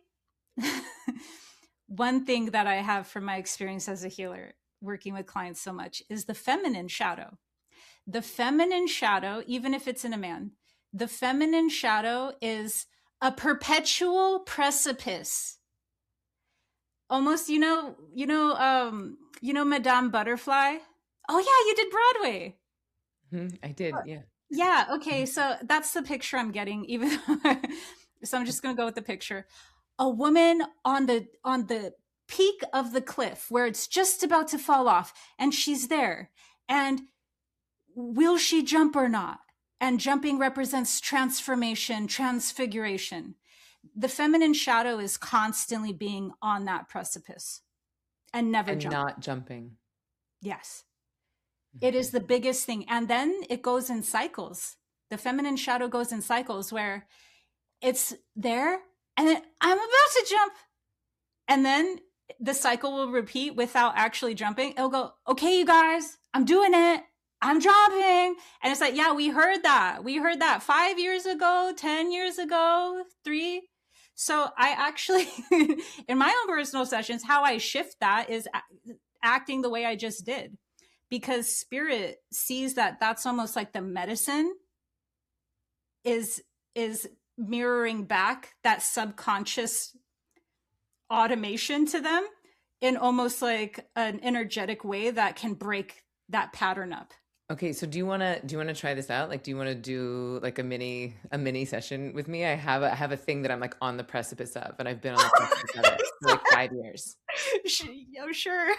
one thing that I have from my experience as a healer, working with clients so much, is the feminine shadow. The feminine shadow, even if it's in a man, the feminine shadow is a perpetual precipice. Almost, Madame Butterfly. Oh yeah, you did Broadway. I did, yeah. Yeah. Okay. So that's the picture I'm getting. So I'm just gonna go with the picture. A woman on the peak of the cliff where it's just about to fall off, and she's there. And will she jump or not? And jumping represents transformation, transfiguration. The feminine shadow is constantly being on that precipice and never And jumping. not jumping. Yes. It is the biggest thing. And then it goes in cycles. The feminine shadow goes in cycles where it's there and then I'm about to jump. And then the cycle will repeat without actually jumping. It'll go, okay, you guys, I'm doing it. I'm jumping. And it's like, yeah, we heard that. We heard that 5 years ago, 10 years ago, 3. So I actually, in my own personal sessions, how I shift that is acting the way I just did. Because spirit sees that that's almost like the medicine is mirroring back that subconscious automation to them in almost like an energetic way that can break that pattern up. Okay, so do you want to try this out? Like, do you want to do like a mini session with me? I have a thing that I'm like on the precipice of, and I've been on the precipice of it for like 5 years. Oh, sure.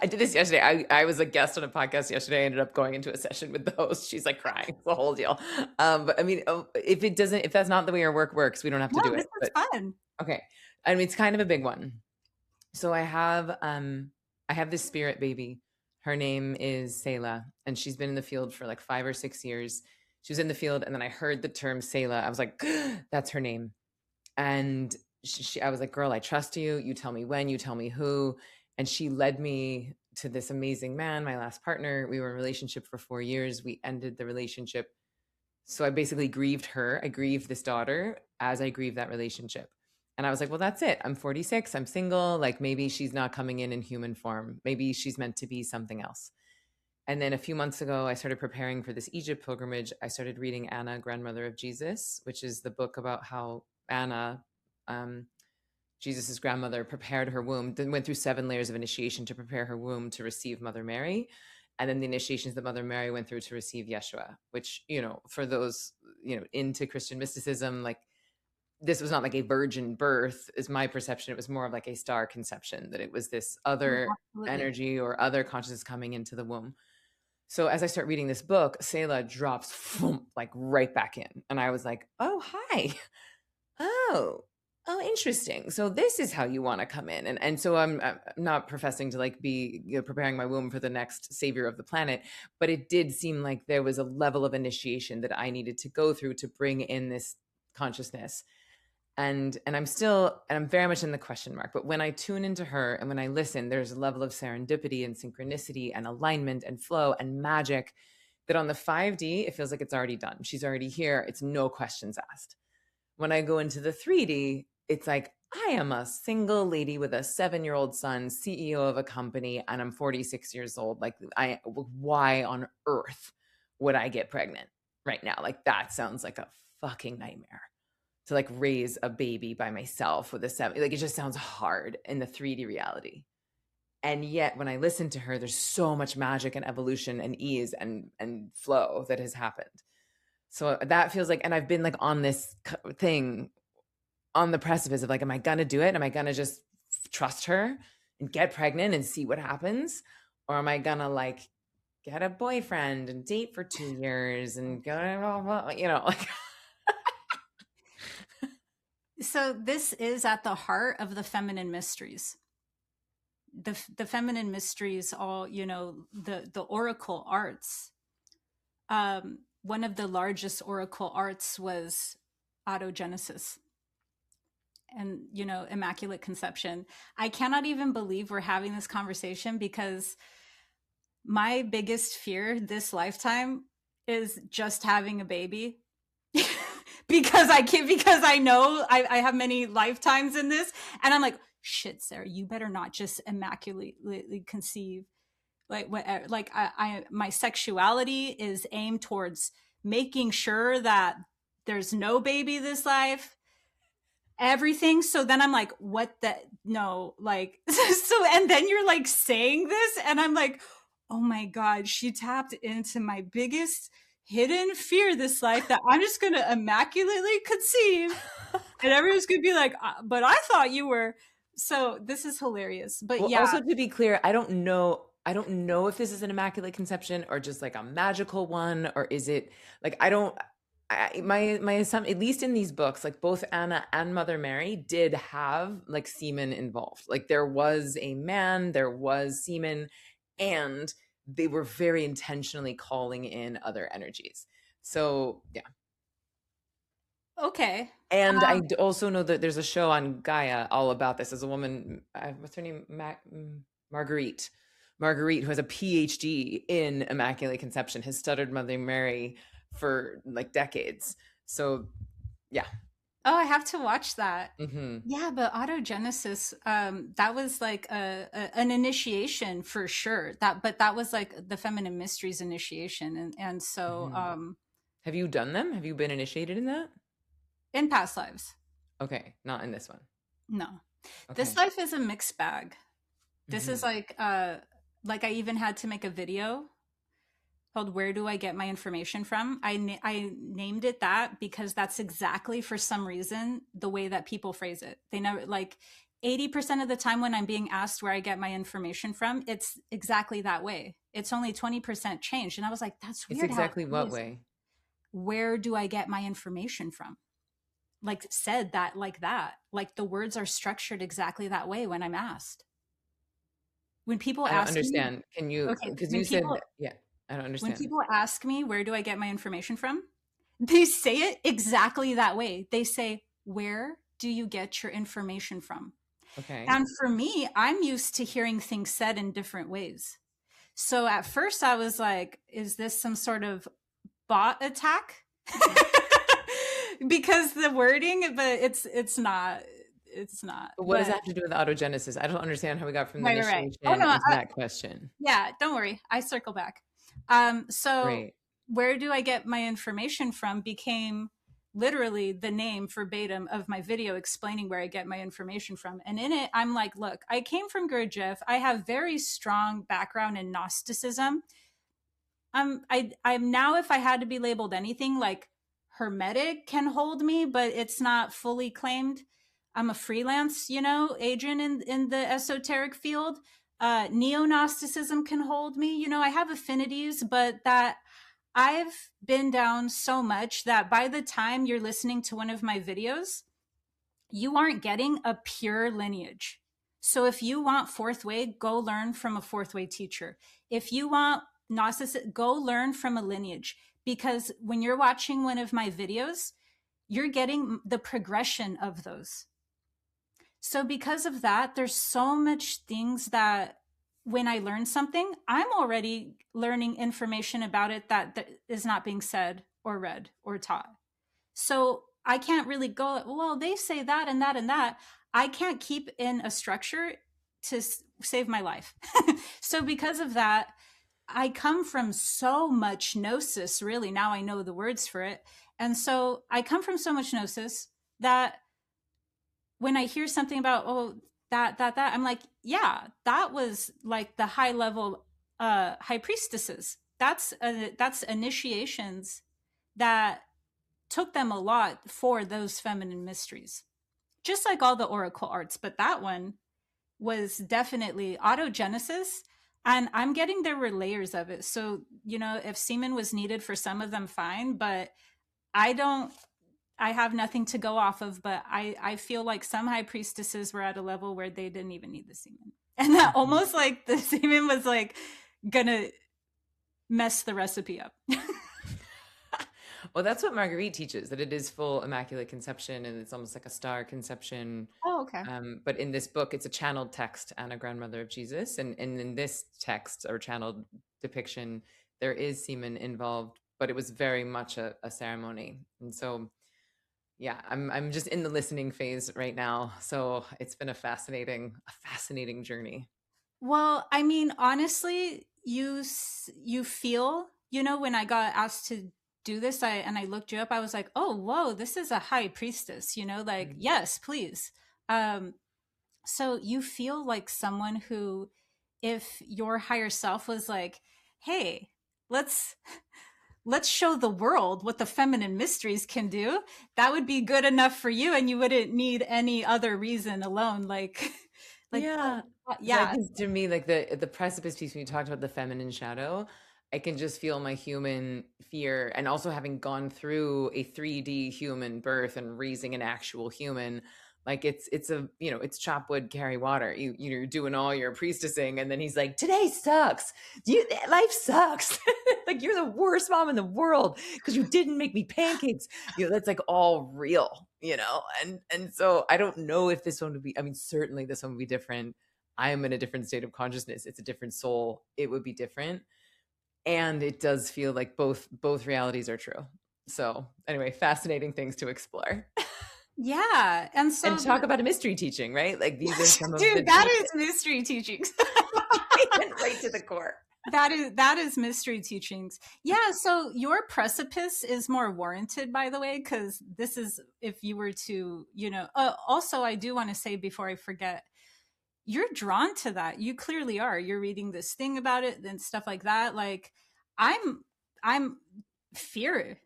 I did this yesterday. I was a guest on a podcast yesterday. I ended up going into a session with the host. She's like crying. It's the whole deal. But I mean, if that's not the way our work works, we don't have to do it. This is fun. Okay. I mean, it's kind of a big one. So I have this spirit baby. Her name is Selah, and she's been in the field for like 5 or 6 years. She was in the field, and then I heard the term Selah. I was like, that's her name. And I was like, girl, I trust you. You tell me when, you tell me who. And she led me to this amazing man, my last partner. We were in a relationship for 4 years. We ended the relationship. So I basically grieved her. I grieved this daughter as I grieved that relationship. And I was like, well, that's it. I'm 46. I'm single. Like maybe she's not coming in human form. Maybe she's meant to be something else. And then a few months ago, I started preparing for this Egypt pilgrimage. I started reading Anna, Grandmother of Jesus, which is the book about how Anna, Jesus's grandmother, prepared her womb, then went through 7 layers of initiation to prepare her womb to receive Mother Mary. And then the initiations that Mother Mary went through to receive Yeshua, which, for those, into Christian mysticism, like this was not like a virgin birth is my perception. It was more of like a star conception, that it was this other energy or other consciousness coming into the womb. So as I start reading this book, Selah drops like right back in. And I was like, oh, hi. Oh, interesting. So this is how you want to come in. And so I'm not professing to like be preparing my womb for the next savior of the planet, but it did seem like there was a level of initiation that I needed to go through to bring in this consciousness. And I'm very much in the question mark. But when I tune into her and when I listen, there's a level of serendipity and synchronicity and alignment and flow and magic that on the 5D, it feels like it's already done. She's already here. It's no questions asked. When I go into the 3D, it's like, I am a single lady with a 7-year-old son, CEO of a company, and I'm 46 years old. Like, why on earth would I get pregnant right now? Like, that sounds like a fucking nightmare. To like raise a baby by myself with a 7, like it just sounds hard in the 3D reality. And yet when I listen to her, there's so much magic and evolution and ease and flow that has happened. So that feels like, and I've been like on this thing on the precipice of like, am I going to do it? Am I going to just trust her and get pregnant and see what happens? Or am I going to like get a boyfriend and date for 2 years and go, like. So this is at the heart of the feminine mysteries. The feminine mysteries, all, the oracle arts. One of the largest oracle arts was autogenesis and, immaculate conception. I cannot even believe we're having this conversation because my biggest fear this lifetime is just having a baby. because I know I have many lifetimes in this, and I'm like, shit, Sarah, you better not just immaculately conceive. My sexuality is aimed towards making sure that there's no baby this life, everything. So then I'm like, what the, no, like, so, and then you're like saying this, and I'm like, oh my God, she tapped into my biggest hidden fear this life, that I'm just going to immaculately conceive. And everyone's going to be like, but I thought you were. So this is hilarious. But yeah. Also to be clear, I don't know if this is an immaculate conception or just like a magical one, or is it like, my assumption, at least in these books, like both Anna and Mother Mary did have like semen involved. Like there was a man, there was semen, and they were very intentionally calling in other energies. So yeah. Okay. And I Um, also know that there's a show on Gaia all about this. As a woman, what's her name? Marguerite. Marguerite, who has a PhD in Immaculate Conception, has studied Mother Mary for like decades. So yeah. oh, I have to watch that. Hmm. Yeah, but autogenesis, that was like an initiation for sure. But that was like the feminine mysteries initiation, and so Hmm. Have you done them? Have you been initiated in that? in past lives, Okay, not in this one. no. This Okay. life is a mixed bag. This is Hmm. like I even had to make a video called "Where Do I Get My Information From?" I named it that because that's exactly, for some reason, the way that people phrase it. They never, like, 80% of the time when I'm being asked where I get my information from, it's exactly that way. It's only 20% changed. And I was like, that's It's weird how it exactly what always, way? where do I get my information from? Like, said that like that. Like the words are structured exactly that way when I'm asked. When people I don't ask me, understand. Can you, okay, because you said, yeah, I don't when understand. people ask me where do I get my information from, they say it exactly that way. They say, where do you get your information from? Okay. And for me, I'm used to hearing things said in different ways. So at first I was like, is this some sort of bot attack? Because the wording, but it's not. It's not. But what does But that have to do with autogenesis? I don't understand how we got from the right. Oh initiation no, into that question. yeah, don't worry. I circle back. So Great. where do I get my information from became literally the name verbatim of my video explaining where I get my information from. And in it, I'm like, look, I came from Gurdjieff. I have very strong background in Gnosticism. I'm now, if I had to be labeled anything, like Hermetic can hold me, but it's not fully claimed. I'm a freelance, agent in the esoteric field. Neo Gnosticism can hold me. I have affinities, but that I've been down so much that by the time you're listening to one of my videos, you aren't getting a pure lineage. So if you want fourth way, go learn from a fourth way teacher. If you want Gnosis, go learn from a lineage. Because when you're watching one of my videos, you're getting the progression of those. So because of that, there's so much things that when I learn something, I'm already learning information about it that is not being said or read or taught. So I can't really go, well, they say that and that and that. I can't keep in a structure to save my life. So because of that, I come from so much gnosis, really. Now I know the words for it. And so I come from so much gnosis that when I hear something about, oh, that, I'm like, yeah, that was like the high level high priestesses. That's initiations that took them a lot for those feminine mysteries, just like all the oracle arts. But that one was definitely autogenesis. And I'm getting there were layers of it. So, if semen was needed for some of them, fine. But I don't, I have nothing to go off of. But I feel like some high priestesses were at a level where they didn't even need the semen. And that Mhm. almost like the semen was like gonna mess the recipe up. Well, that's what Marguerite teaches, that it is full Immaculate Conception and it's almost like a star conception. Oh, okay. But in this book, it's a channeled text, Anna, grandmother of Jesus. And in this text or channeled depiction, there is semen involved, but it was very much a ceremony. And so, yeah, I'm just in the listening phase right now. So it's been a fascinating journey. Well, I mean, honestly, you feel, when I got asked to do this, I looked you up, I was like, "Oh, whoa, this is a high priestess," like, Mm. yes, please. Um so you feel like someone who, if your higher self was like, "Hey, let's let's show the world what the feminine mysteries can do," that would be good enough for you and you wouldn't need any other reason alone, like like, Yeah. oh, So I yeah. think to me, like the precipice piece when you talked about the feminine shadow, I can just feel my human fear, and also having gone through a 3D human birth and raising an actual human, Like it's a, it's chop wood, carry water. You're doing all your priestessing. And then he's like, today sucks. Life sucks. Like you're the worst mom in the world because you didn't make me pancakes. That's like all real, and so I don't know if this one would be, I mean, certainly this one would be different. I am in a different state of consciousness. It's a different soul. It would be different. And it does feel like both realities are true. So anyway, fascinating things to explore. Yeah. And And so, talk about a mystery teaching, right? Like these are some of the dude, that is mystery teachings. right to the core. That is mystery teachings. Yeah. So your precipice is more warranted, by the way, because this is, if you were to, also, I do want to say before I forget, you're drawn to that. You clearly are. You're reading this thing about it and stuff like that. Like I'm fear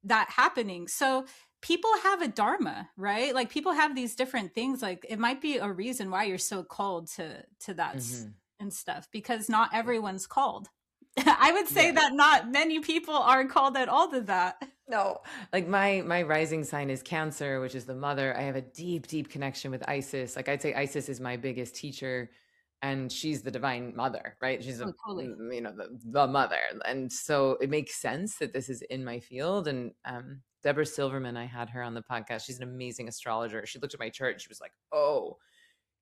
that happening. So people have a dharma, right? Like people have these different things. Like it might be a reason why you're so called to that and stuff, because not everyone's called. I would say that not many people are called at all to that. No, like my rising sign is Cancer, which is the mother. I have a deep connection with Isis. Like I'd say Isis is my biggest teacher, and she's the divine mother, right? She's Totally. the mother, and so it makes sense that this is in my field. And Deborah Silverman, I had her on the podcast. She's an amazing astrologer. She looked at my chart and she was like, "Oh,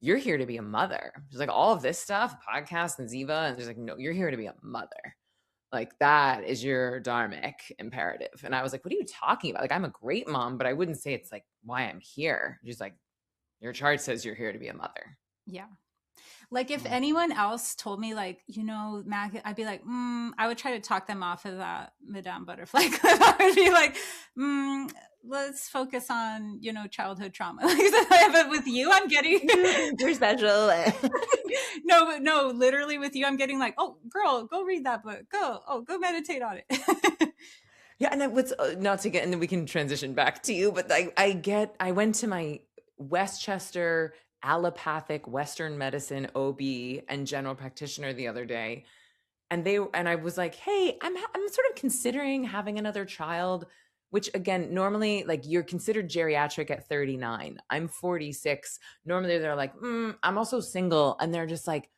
you're here to be a mother." She's like, "All of this stuff, podcast and Ziva," and she's like, "No, you're here to be a mother. Like that is your dharmic imperative." And I was like, "What are you talking about? Like, I'm a great mom, but I wouldn't say it's like why I'm here." She's like, "Your chart says you're here to be a mother." Yeah. Like if anyone else told me like, Mac, I'd be like, I would try to talk them off of that Madame Butterfly. I would be like, let's focus on, childhood trauma. But with you, I'm getting you're special. No, literally with you, I'm getting like, oh girl, go read that book. Go meditate on it. Yeah. And then what's not to get, and then we can transition back to you, but I went to my Westchester allopathic Western medicine OB and general practitioner the other day. And I was like, "Hey, I'm sort of considering having another child," which again, normally like you're considered geriatric at 39. I'm 46. Normally they're like, "I'm also single." And they're just like,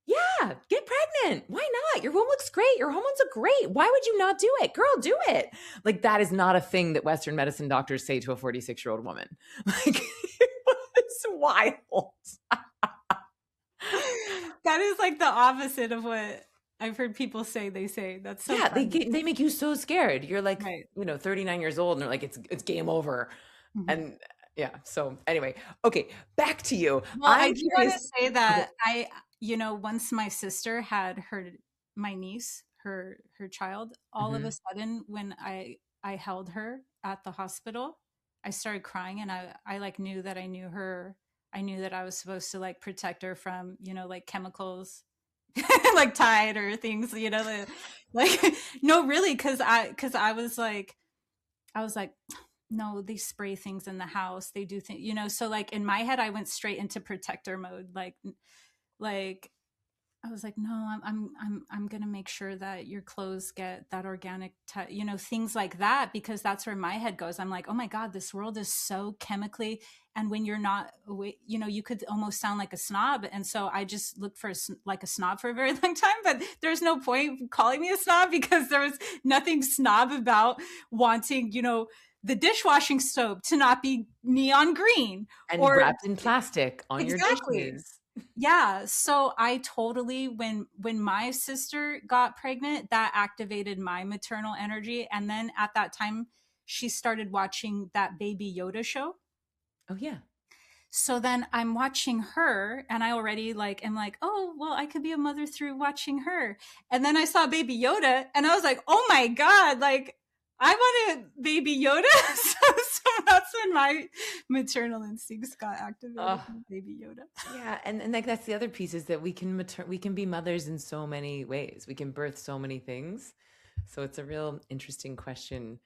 "Yeah, get pregnant. Why not? Your womb looks great. Your hormones look great. Why would you not do it? Girl, do it." Like that is not a thing that Western medicine doctors say to a 46-year-old woman. Like it's wild. That is like the opposite of what I've heard people say. They say that's so they make you so scared. You're like, right. 39 years old, and they're like, it's game over. And yeah. So anyway, okay, back to you. Well, I do want to say that once my sister had my niece, her child, all of a sudden when I held her at the hospital, I started crying, and I like knew that I knew her. I knew that I was supposed to like protect her from, like chemicals like Tide or things, like no, really, because I was like, no, they spray things in the house, they do things, so like in my head I went straight into protector mode, like I was like, no, I'm gonna make sure that your clothes get that organic, things like that, because that's where my head goes. I'm like, oh my God, this world is so chemically, and when you're not, you could almost sound like a snob, and so I just looked for like a snob for a very long time. But there's no point calling me a snob because there was nothing snob about wanting, the dishwashing soap to not be neon green and or wrapped in plastic on your exactly. dishes. Yeah, so I totally, when my sister got pregnant, that activated my maternal energy, and then at that time she started watching that Baby Yoda show. Oh yeah. So then I'm watching her, and I already am like, oh well, I could be a mother through watching her. And then I saw Baby Yoda, and I was like, oh my God, like I wanted Baby Yoda. so that's when my maternal instincts got activated. Baby Yoda. Yeah, and like that's the other piece, is that we can be mothers in so many ways. We can birth so many things. So it's a real interesting question.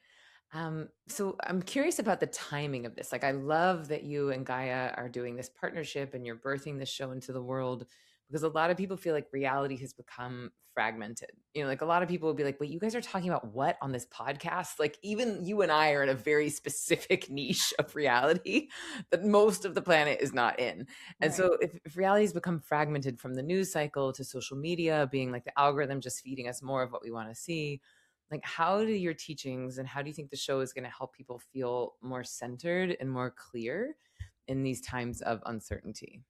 So I'm curious about the timing of this. Like I love that you and Gaia are doing this partnership and you're birthing this show into the world. because a lot of people feel like reality has become fragmented. You know, like a lot of people will be like, wait, you guys are talking about what on this podcast? Like even you and I are in a very specific niche of reality that most of the planet is not in. And Right. so if reality has become fragmented from the news cycle to social media being like the algorithm just feeding us more of what we want to see, like how do your teachings and how do you think the show is going to help people feel more centered and more clear in these times of uncertainty?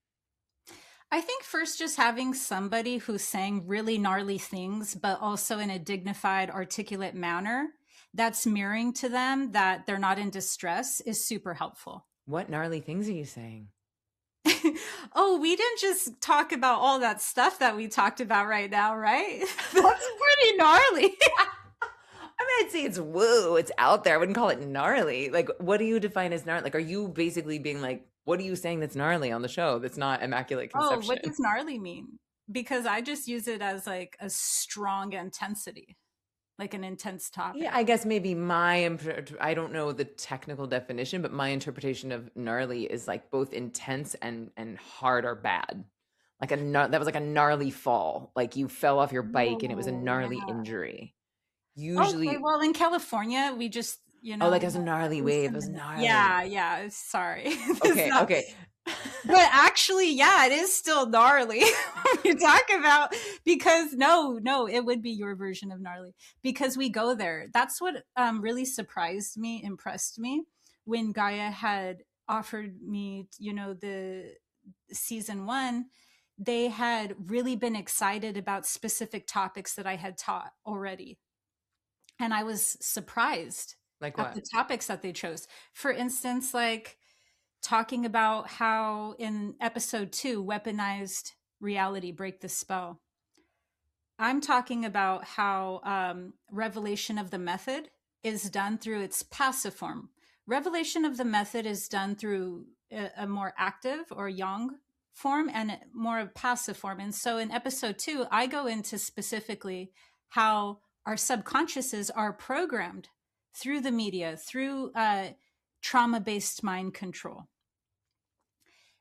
I think first just having somebody who's saying really gnarly things, but also in a dignified, articulate manner that's mirroring to them that they're not in distress is super helpful. What gnarly things are you saying? Oh, we didn't just talk about all that stuff that we talked about right now, right? That's pretty gnarly. I mean, I'd say it's woo, it's out there. I wouldn't call it gnarly. Like, what do you define as gnarly? Like, are you basically being like, what are you saying that's gnarly on the show that's not Immaculate Oh, what Conception? does gnarly mean? Because I just use it as like a strong intensity, like an intense Yeah, topic. I guess maybe I don't know the technical definition, but my interpretation of gnarly is like both intense and hard or bad. Like that was like a gnarly fall. Like you fell off your bike and it was a Oh, gnarly yeah. injury. Okay, Usually, well, in California, we just, oh, like we as a have gnarly at least wave. a It was minute. gnarly. Yeah, yeah, sorry. It's Okay, not, okay. but actually, yeah, it is still gnarly. We talk about, because no, it would be your version of gnarly because we go there. That's what really surprised me, impressed me when Gaia had offered me, the season one. They had really been excited about specific topics that I had taught already, and I was surprised Like at what? the topics that they chose. For instance, like talking about how in episode 2, weaponized reality, break the spell. I'm talking about how revelation of the method is done through its passive form. Revelation of the method is done through a more active or yang form and more of passive form. And so in episode 2, I go into specifically how our subconsciouses are programmed through the media, through trauma based mind control.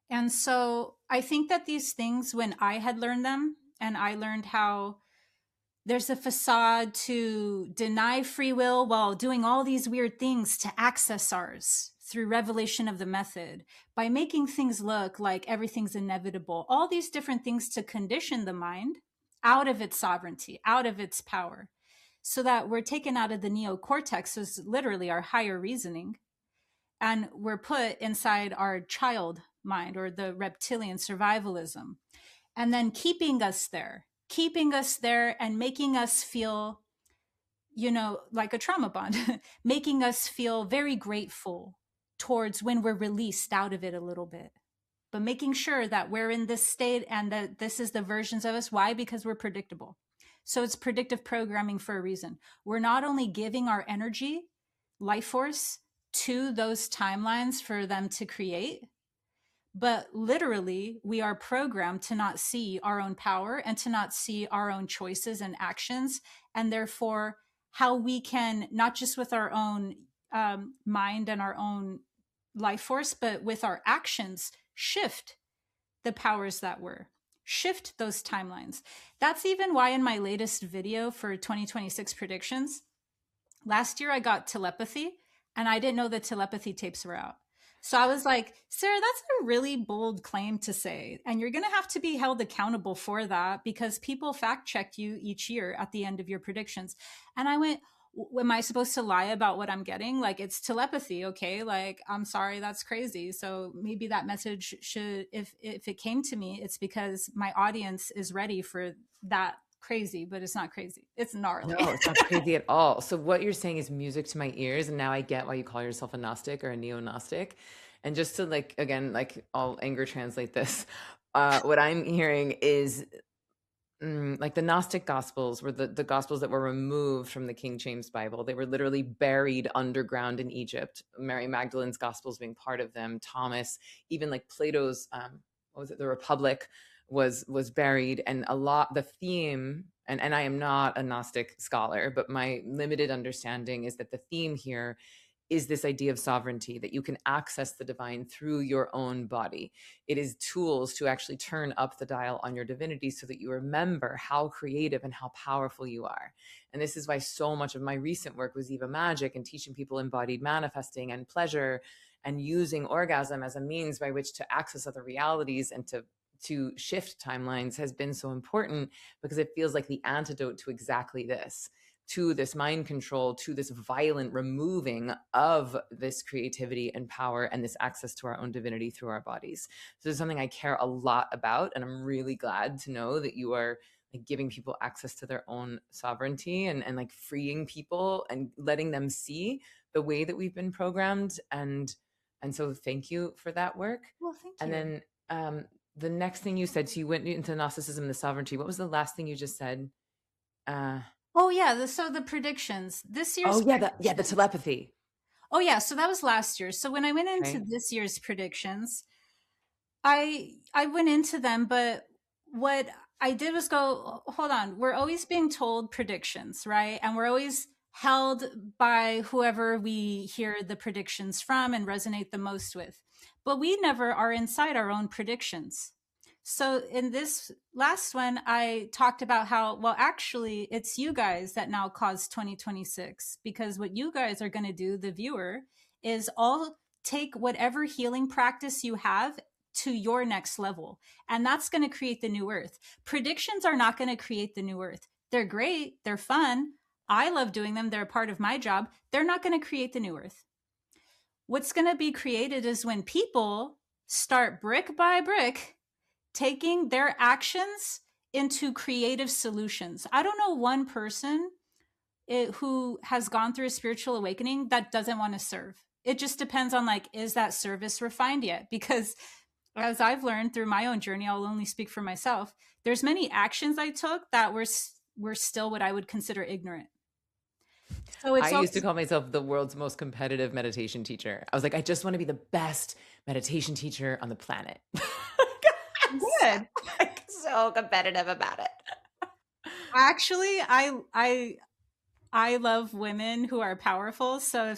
And so I think that these things, when I had learned them, and I learned how there's a facade to deny free will while doing all these weird things to access ours through revelation of the method, by making things look like everything's inevitable, all these different things to condition the mind out of its sovereignty, out of its power, so that we're taken out of the neocortex, is literally our higher reasoning, and we're put inside our child mind or the reptilian survivalism, and then keeping us there and making us feel, like a trauma bond, making us feel very grateful towards when we're released out of it a little bit, but making sure that we're in this state and that this is the versions of us. Why? Because we're predictable. So it's predictive programming for a reason. We're not only giving our energy, life force, to those timelines for them to create, but literally we are programmed to not see our own power and to not see our own choices and actions, and therefore how we can, not just with our own mind and our own life force, but with our actions, shift the powers that were, shift those timelines. That's even why in my latest video for 2026 predictions, last year I got telepathy, and I didn't know the telepathy tapes were out. So I was like, Sarah, that's a really bold claim to say. And you're going to have to be held accountable for that because people fact check you each year at the end of your predictions. And I went, am I supposed to lie about what I'm getting? Like, it's telepathy. Okay. Like, I'm sorry, that's crazy. So maybe that message should, if it came to me, it's because my audience is ready for that crazy, but it's not crazy. It's gnarly. No, it's not crazy at all. So what you're saying is music to my ears, and now I get why you call yourself a Gnostic or a neo-Gnostic. And just to like again, like I'll anger translate this. What I'm hearing is like the Gnostic Gospels were the Gospels that were removed from the King James Bible. They were literally buried underground in Egypt. Mary Magdalene's Gospels being part of them. Thomas, even like Plato's, what was it? The Republic was buried, and a lot the theme. And I am not a Gnostic scholar, but my limited understanding is that the theme here is this idea of sovereignty, that you can access the divine through your own body. It is tools to actually turn up the dial on your divinity so that you remember how creative and how powerful you are. And this is why so much of my recent work with Ziva magic and teaching people embodied manifesting and pleasure and using orgasm as a means by which to access other realities and to shift timelines has been so important, because it feels like the antidote to exactly this, to this mind control, to this violent removing of this creativity and power and this access to our own divinity through our bodies. So it's something I care a lot about. And I'm really glad to know that you are like giving people access to their own sovereignty and like freeing people and letting them see the way that we've been programmed. And so thank you for that work. Well, thank And you. then the next thing you said, so you went into Gnosticism, the sovereignty. What was the last thing you just said? Oh yeah, so the predictions. This Oh year's yeah, the predictions. telepathy. Oh yeah, so that was last year. So when I went into Okay. this year's predictions, I went into them, but what I did was go, hold on, we're always being told predictions, right? And we're always held by whoever we hear the predictions from and resonate the most with. But we never are inside our own predictions. So in this last one, I talked about how, well, actually, it's you guys that now cause 2026, because what you guys are going to do, the viewer, is all take whatever healing practice you have to your next level. And that's going to create the new earth. Predictions are not going to create the new earth. They're great. They're fun. I love doing them. They're a part of my job. They're not going to create the new earth. What's going to be created is when people start brick by brick taking their actions into creative solutions. I don't know one person who has gone through a spiritual awakening that doesn't want to serve. It just depends on like, is that service refined yet? Because as I've learned through my own journey, I'll only speak for myself. There's many actions I took that were still what I would consider ignorant. So I it's used to also call myself the world's most competitive meditation teacher. I was like, I just want to be the best meditation teacher on the planet. good. Like, so competitive about it. Actually, I love women ww are powerful. So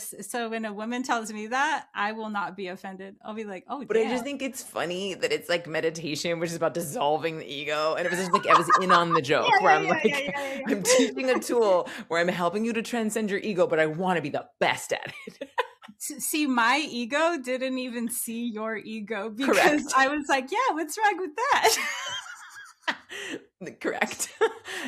when a woman tells me that, I will not be offended. I'll be like, oh But I damn. just think it's funny that it's like meditation, which is about dissolving the ego. And it was just like, I was in on the Yeah, joke where yeah, I'm yeah, yeah, like, yeah, yeah. I'm teaching a tool where I'm helping you to transcend your ego, but I want to be the best at it. See, my ego didn't even see your ego because Correct. I was like, yeah, what's wrong with that? Correct.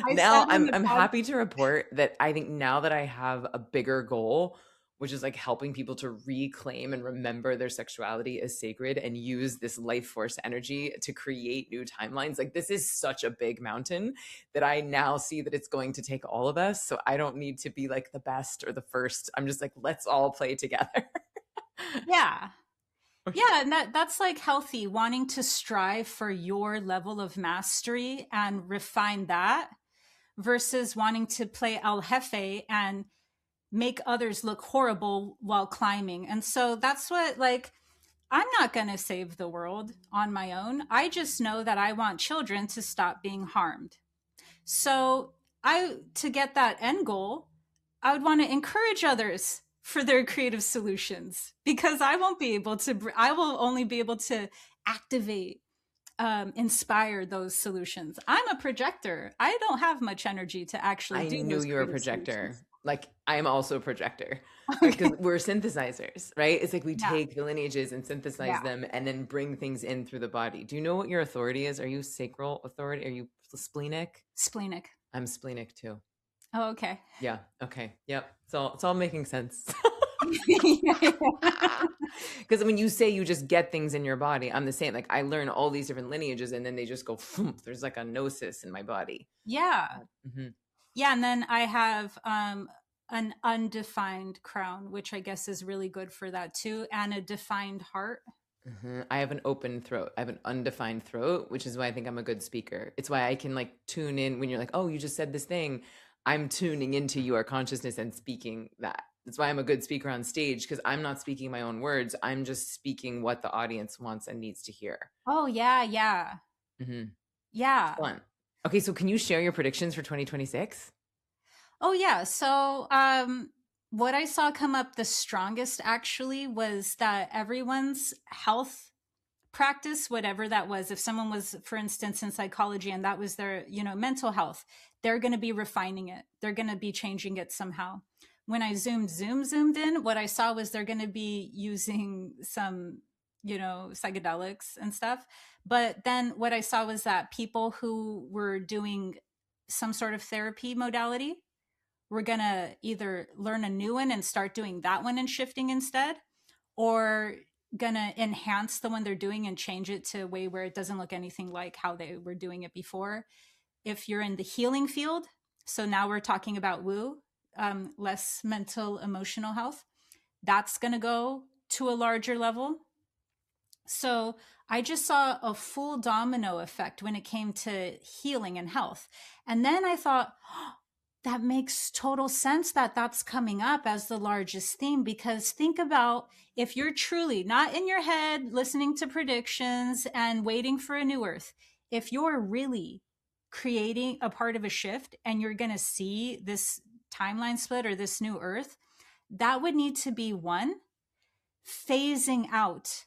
I Now said in the I'm pod, happy to report that I think now that I have a bigger goal, which is like helping people to reclaim and remember their sexuality as sacred and use this life force energy to create new timelines. Like this is such a big mountain that I now see that it's going to take all of us. So I don't need to be like the best or the first. I'm just like, let's all play together. yeah. Yeah, and that's like healthy, wanting to strive for your level of mastery and refine that versus wanting to play El Jefe and make others look horrible while climbing. And so that's what, like, I'm not going to save the world on my own. I just know that I want children to stop being harmed. So to get that end goal, I would want to encourage others for their creative solutions because I will only be able to activate, inspire those solutions. I'm a projector. I don't have much energy to actually I do knew those you were a creative projector. solutions. Like I am also a projector, right? Okay. Because we're synthesizers, right? It's like we Yeah. take the lineages and synthesize Yeah. them and then bring things in through the body. Do you know what your authority is? Are you sacral authority? Are you splenic? Splenic. I'm splenic too. Oh, okay. Yeah. Okay. Yep. So it's all making sense. Because when you say you just get things in your body, I'm the same. Like I learn all these different lineages and then they just go, there's like a gnosis in my body. Yeah. Mm-hmm. Yeah. And then I have an undefined crown, which I guess is really good for that too, and a defined heart. I have an open throat. I have an undefined throat, which is why I think I'm a good speaker. It's why I can like tune in when you're like, oh, you just said this thing. I'm tuning into your consciousness and speaking that. That's why I'm a good speaker on stage because I'm not speaking my own words. I'm just speaking what the audience wants and needs to hear. Oh, yeah. Yeah. Mm-hmm. Yeah. Fun. Okay, so can you share your predictions for 2026? Oh, yeah. So, what I saw come up the strongest actually was that everyone's health practice, whatever that was, if someone was, for instance, in psychology and that was their, mental health, they're going to be refining it. They're going to be changing it somehow. When I zoomed in, what I saw was they're going to be using some, psychedelics and stuff. But then what I saw was that people who were doing some sort of therapy modality were going to either learn a new one and start doing that one and shifting instead, or gonna enhance the one they're doing and change it to a way where it doesn't look anything like how they were doing it before. If you're in the healing field, so now we're talking about woo, less mental emotional health, that's gonna go to a larger level. So I just saw a full domino effect when it came to healing and health. And then I thought, oh, that makes total sense that that's coming up as the largest theme, because think about if you're truly not in your head listening to predictions and waiting for a new earth, if you're really creating a part of a shift and you're going to see this timeline split or this new earth, that would need to be one, phasing out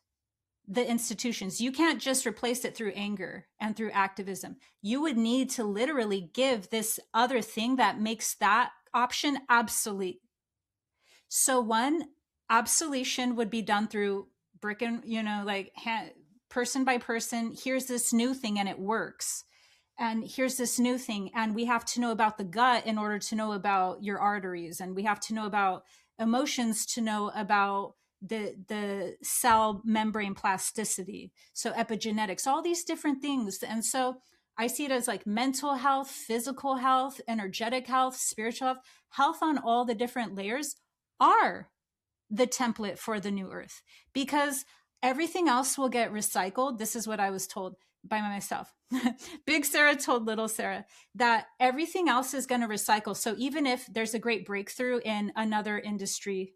the institutions. You can't just replace it through anger and through activism. You would need to literally give this other thing that makes that option obsolete. So one, absolution would be done through brick and, person by person. Here's this new thing and it works. And here's this new thing. And we have to know about the gut in order to know about your arteries. And we have to know about emotions to know about the cell membrane plasticity, so epigenetics, all these different things. And so I see it as like mental health, physical health, energetic health, spiritual health. Health on all the different layers are the template for the new earth, because everything else will get recycled. This is what I was told by myself. Big Sarah told little Sarah that everything else is going to recycle. So even if there's a great breakthrough in another industry,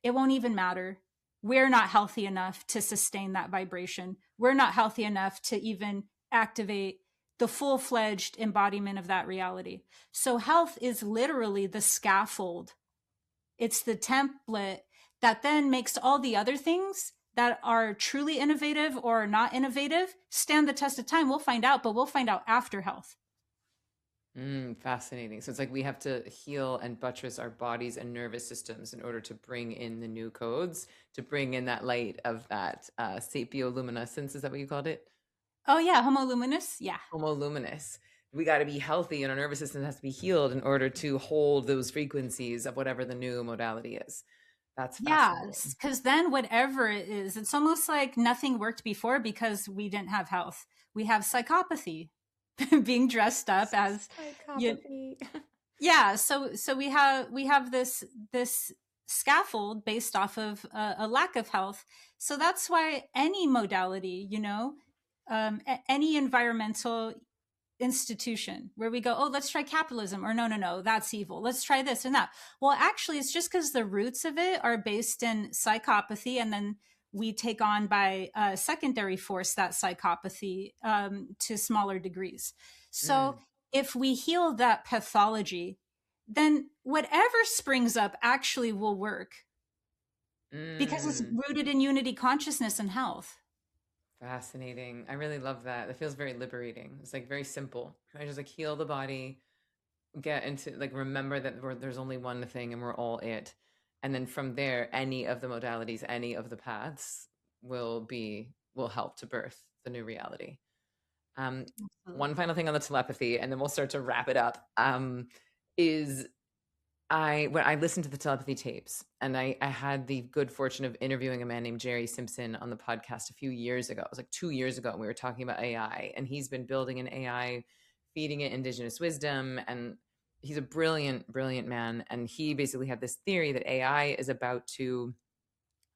it won't even matter. We're not healthy enough to sustain that vibration. We're not healthy enough to even activate the full-fledged embodiment of that reality. So health is literally the scaffold. It's the template that then makes all the other things that are truly innovative or not innovative stand the test of time. We'll find out, but we'll find out after health. Fascinating. So it's like we have to heal and buttress our bodies and nervous systems in order to bring in the new codes, to bring in that light of that sapioluminescence. Is that what you called it? Oh yeah, homo luminous. Yeah. Homo luminous. We got to be healthy and our nervous system has to be healed in order to hold those frequencies of whatever the new modality is. That's fascinating. Yes, because then whatever it is, it's almost like nothing worked before because we didn't have health. We have psychopathy being dressed up as psychopathy. Yeah, so we have this scaffold based off of a lack of health. So that's why any modality, any environmental institution where we go, oh, let's try capitalism, or no, that's evil. Let's try this and that. Well, actually, it's just because the roots of it are based in psychopathy, and then we take on by secondary force that psychopathy to smaller degrees. So if we heal that pathology, then whatever springs up actually will work because it's rooted in unity consciousness and health. Fascinating. I really love that. It feels very liberating. It's like very simple. I just like heal the body, get into like remember that there's only one thing and we're all it. And then from there, any of the modalities, any of the paths will help to birth the new reality. One final thing on the telepathy, and then we'll start to wrap it up. Is when I listened to the telepathy tapes, and I had the good fortune of interviewing a man named Jerry Simpson on the podcast a few years ago. It was like 2 years ago, and we were talking about AI, and he's been building an AI, feeding it indigenous wisdom, and he's a brilliant, brilliant man. And he basically had this theory that AI is about to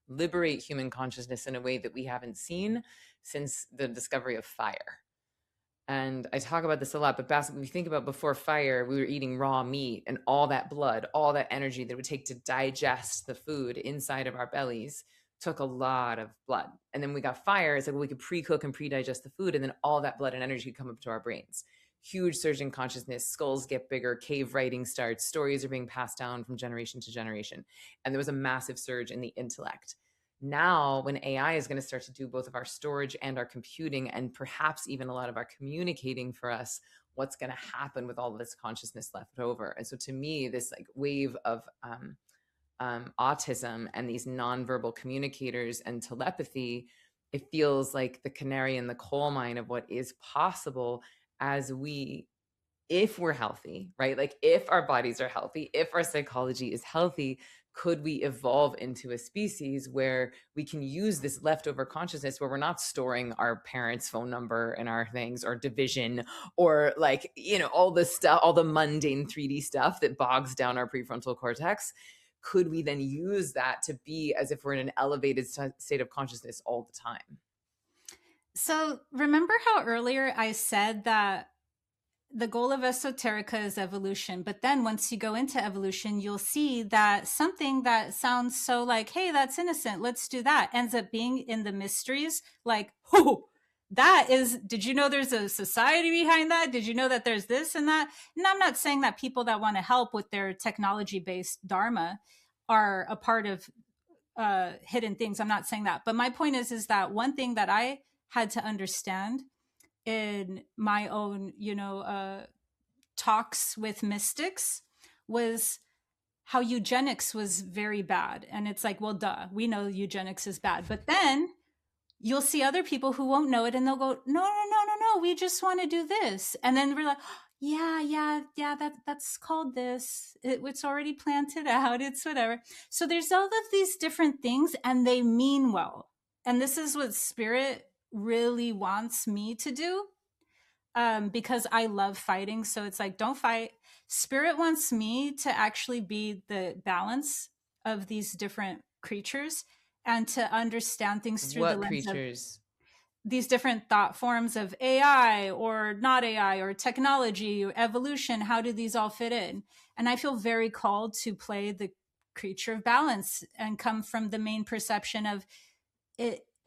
liberate human consciousness in a way that we haven't seen since the discovery of fire. And I talk about this a lot, but basically, we think about before fire, we were eating raw meat, and all that blood, all that energy that it would take to digest the food inside of our bellies took a lot of blood. And then we got fire. It's like, well, we could pre-cook and pre-digest the food, and then all that blood and energy could come up to our brains. huge surge in consciousness, skulls get bigger, cave writing starts, stories are being passed down from generation to generation. And there was a massive surge in the intellect. Now, when AI is going to start to do both of our storage and our computing, and perhaps even a lot of our communicating for us, what's going to happen with all of this consciousness left over? And so to me, this like wave of autism and these nonverbal communicators and telepathy, it feels like the canary in the coal mine of what is possible as we, if we're healthy, right? Like if our bodies are healthy, if our psychology is healthy, could we evolve into a species where we can use this leftover consciousness, where we're not storing our parents' phone number and our things, or division, or like, you know, all this stuff, all the mundane 3D stuff that bogs down our prefrontal cortex? Could we then use that to be as if we're in an elevated state of consciousness all the time? So remember how earlier I said that the goal of esoterica is evolution, but then once you go into evolution, you'll see that something that sounds so like, hey, that's innocent, let's do that, ends up being in the mysteries. Like, oh, that is, did you know there's a society behind that? Did you know that there's this and that? And I'm not saying that people that want to help with their technology-based dharma are a part of hidden things. I'm not saying that. But my point is that one thing that I had to understand in my own, talks with mystics was how eugenics was very bad. And it's like, well, duh, we know eugenics is bad. But then you'll see other people who won't know it and they'll go, no, we just want to do this. And then we're like, yeah, that's called this. It's already planted out. It's whatever. So there's all of these different things and they mean well. And this is what spirit really wants me to do, because I love fighting. So it's like, don't fight. Spirit wants me to actually be the balance of these different creatures and to understand things through the lens of these different thought forms of AI or not AI or technology or evolution. How do these all fit in? And I feel very called to play the creature of balance and come from the main perception of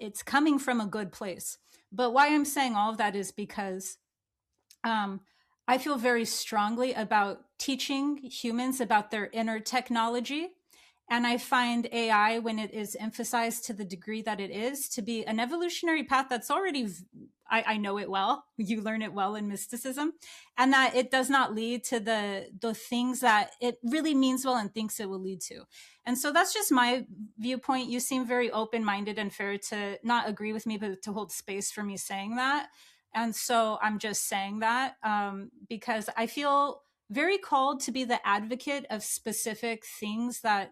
it's coming from a good place. But why I'm saying all of that is because I feel very strongly about teaching humans about their inner technology. And I find AI, when it is emphasized to the degree that it is, to be an evolutionary path that's already, I know it well, you learn it well in mysticism, and that it does not lead to the things that it really means well and thinks it will lead to. And so that's just my viewpoint. You seem very open-minded and fair to not agree with me, but to hold space for me saying that. And so I'm just saying that because I feel very called to be the advocate of specific things that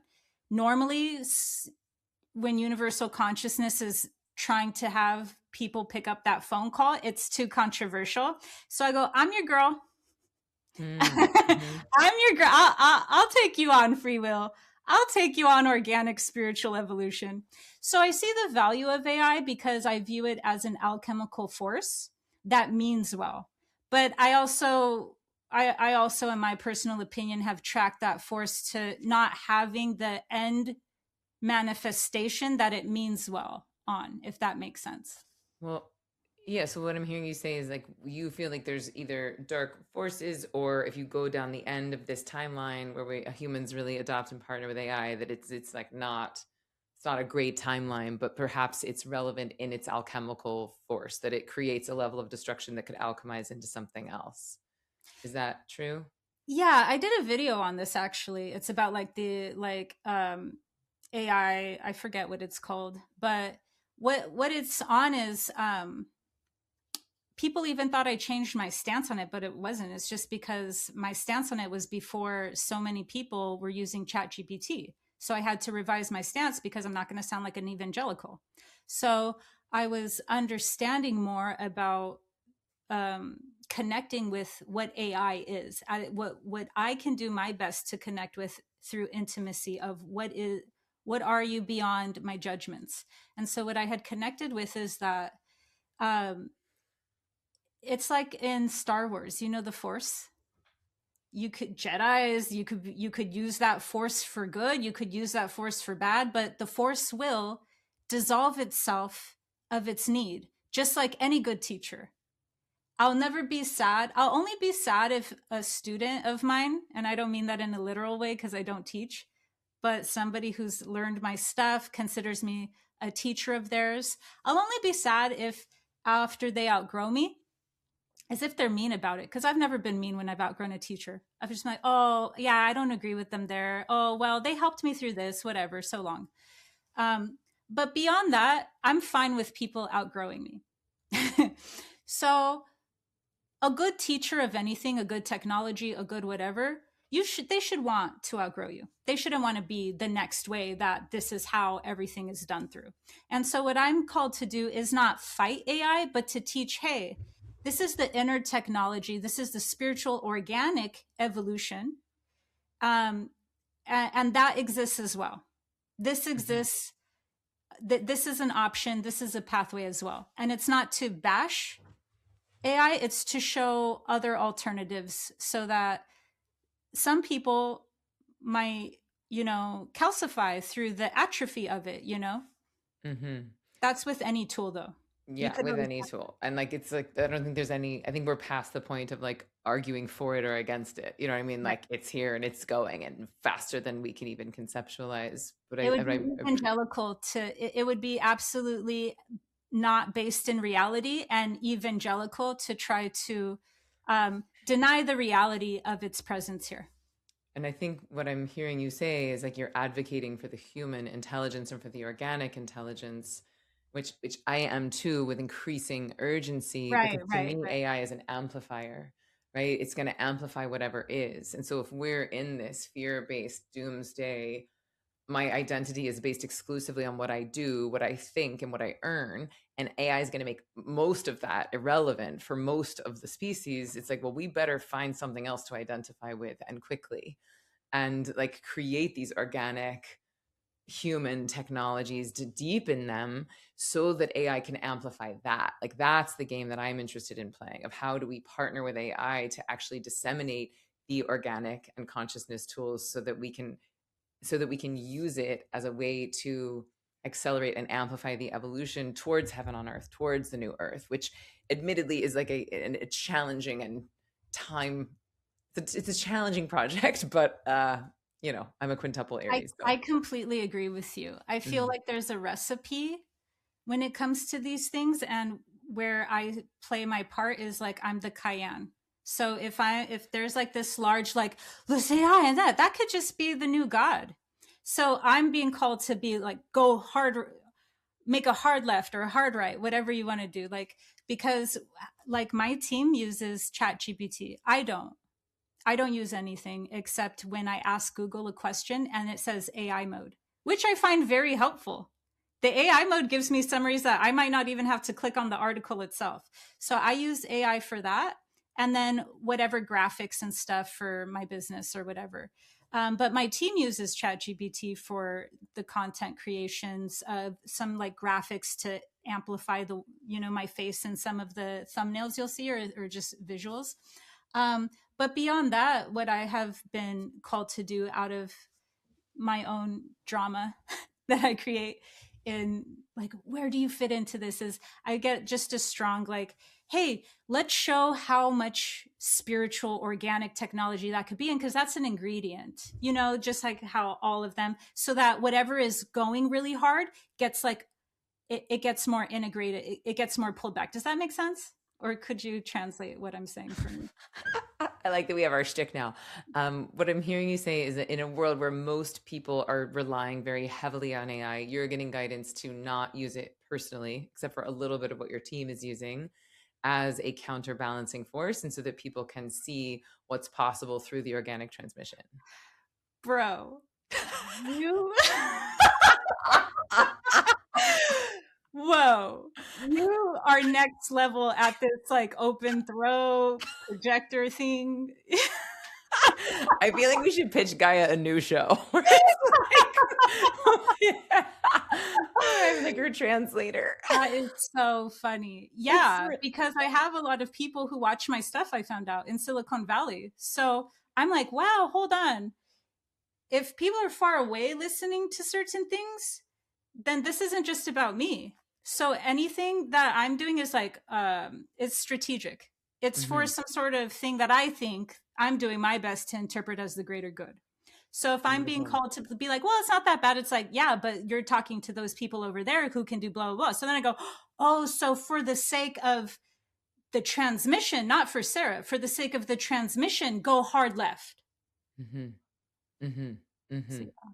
normally when universal consciousness is trying to have people pick up that phone call, it's too controversial. So I go, I'm your girl. Mm-hmm. I'm your girl. I'll take you on free will. I'll take you on organic spiritual evolution. So I see the value of AI because I view it as an alchemical force that means well. But I also, in my personal opinion, have tracked that force to not having the end manifestation that it means well on, if that makes sense. Well, yeah. So what I'm hearing you say is like, you feel like there's either dark forces, or if you go down the end of this timeline where humans really adopt and partner with AI, that it's like it's not a great timeline, but perhaps it's relevant in its alchemical force, that it creates a level of destruction that could alchemize into something else. Is that true? Yeah, I did a video on this actually. It's about like AI, I forget what it's called, but what it's on is people even thought I changed my stance on it, but it wasn't. It's just because my stance on it was before so many people were using ChatGPT. So I had to revise my stance because I'm not going to sound like an evangelical. So I was understanding more about connecting with what AI is, what I can do my best to connect with through intimacy of what are you beyond my judgments. And so what I had connected with is that it's like in Star Wars, the Force. You could Jedis, you could use that force for good, you could use that force for bad, but the force will dissolve itself of its need, just like any good teacher. I'll never be sad. I'll only be sad if a student of mine, and I don't mean that in a literal way because I don't teach, but somebody who's learned my stuff considers me a teacher of theirs. I'll only be sad if after they outgrow me, as if they're mean about it. Because I've never been mean when I've outgrown a teacher. I've just been like, oh, yeah, I don't agree with them there. Oh, well, they helped me through this, whatever, so long. But beyond that, I'm fine with people outgrowing me. So a good teacher of anything, a good technology, a good whatever, they should want to outgrow you. They shouldn't want to be the next way that this is how everything is done through. And so what I'm called to do is not fight AI, but to teach, hey, this is the inner technology, this is the spiritual organic evolution. And that exists as well. This exists. This is an option. This is a pathway as well. And it's not to bash AI, it's to show other alternatives so that some people might, calcify through the atrophy of it, That's with any tool though. Yeah, with any tool. And like, it's like, I don't think there's any, I think we're past the point of like arguing for it or against it. You know what I mean? Like, it's here and it's going and faster than we can even conceptualize. But it would be evangelical it would be absolutely not based in reality and evangelical to try to deny the reality of its presence here. And I think what I'm hearing you say is like you're advocating for the human intelligence and for the organic intelligence, which I am too, with increasing urgency. Because to me, AI is an amplifier, right? It's going to amplify whatever is. And so if we're in this fear-based doomsday, my identity is based exclusively on what I do, what I think, and what I earn. And AI is going to make most of that irrelevant for most of the species. It's like, well, we better find something else to identify with and quickly, and like create these organic human technologies to deepen them so that AI can amplify that. Like, that's the game that I'm interested in playing, of how do we partner with AI to actually disseminate the organic and consciousness tools so that we can use it as a way to accelerate and amplify the evolution towards heaven on earth, towards the new earth, which admittedly is like a challenging and it's a challenging project, but I'm a quintuple Aries. I completely agree with you. I feel like there's a recipe when it comes to these things, and where I play my part is like I'm the cayenne. So if there's like this large, like, let's say I and that could just be the new God. So I'm being called to be like, go hard, make a hard left or a hard right, whatever you want to do. Like, because like my team uses ChatGPT. I don't use anything except when I ask Google a question and it says AI mode, which I find very helpful. The AI mode gives me summaries that I might not even have to click on the article itself. So I use AI for that. And then whatever graphics and stuff for my business or whatever. But my team uses ChatGPT for the content creations, some like graphics to amplify my face in some of the thumbnails you'll see, or just visuals. But beyond that, what I have been called to do out of my own drama that I create in like, where do you fit into this, is I get just a strong like, hey, let's show how much spiritual organic technology that could be in, because that's an ingredient, just like how all of them, so that whatever is going really hard gets like, it gets more integrated, it gets more pulled back. Does that make sense? Or could you translate what I'm saying for me? I like that we have our shtick now. What I'm hearing you say is that in a world where most people are relying very heavily on AI, you're getting guidance to not use it personally, except for a little bit of what your team is using, as a counterbalancing force, and so that people can see what's possible through the organic transmission. Bro, you... Whoa, you are next level at this like open throw projector thing. I feel like we should pitch Gaia a new show. I'm like her translator. That is so funny. Yeah, because I have a lot of people who watch my stuff, I found out, in Silicon Valley. So I'm like, wow, hold on. If people are far away listening to certain things, then this isn't just about me. So anything that I'm doing is like, it's strategic. It's for Mm-hmm. some sort of thing that I think I'm doing my best to interpret as the greater good. So if I'm being Beautiful. called to be like, well, it's not that bad, it's like, yeah, but you're talking to those people over there who can do blah, blah, blah. So then I go, oh, so for the sake of the transmission, not for Sarah, for the sake of the transmission, go hard left. Mm-hmm. Mm-hmm. So, Mm-hmm. yeah.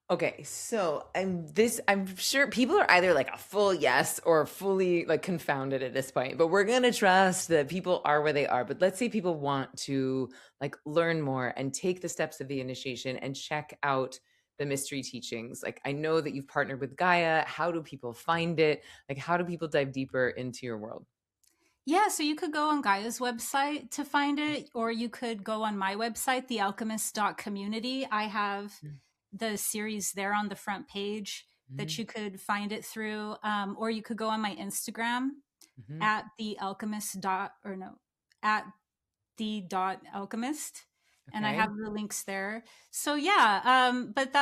Okay, so I'm sure people are either like a full yes or fully like confounded at this point, but we're gonna trust that people are where they are. But let's say people want to like learn more and take the steps of the initiation and check out the mystery teachings. Like I know that you've partnered with Gaia. How do people find it? Like how do people dive deeper into your world? Yeah, so you could go on Gaia's website to find it, or you could go on my website, thealchemist.community. I have the series there on the front page that Mm-hmm. you could find it through. Or you could go on my Instagram Mm-hmm. at the alchemist dot, or no, at the dot alchemist. And I Okay. have the links there. So yeah, but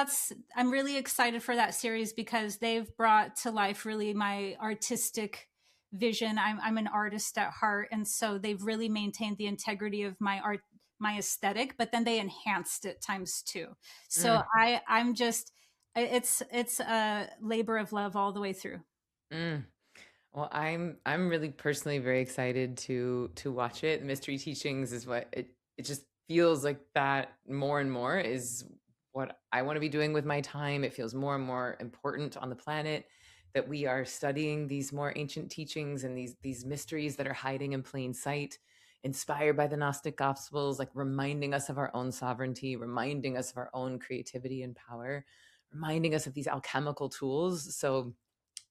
I'm really excited for that series because they've brought to life really my artistic vision. I'm an artist at heart, and so they've really maintained the integrity of my art, my aesthetic, but then they enhanced it times two. So Mm, I'm just, it's a labor of love all the way through. mm. Well, I'm really personally very excited to watch it. Mystery Teachings is what it just feels like that more and more is what I want to be doing with my time. It feels more and more important on the planet that we are studying these more ancient teachings and these mysteries that are hiding in plain sight, inspired by the Gnostic Gospels, like reminding us of our own sovereignty, reminding us of our own creativity and power, reminding us of these alchemical tools. So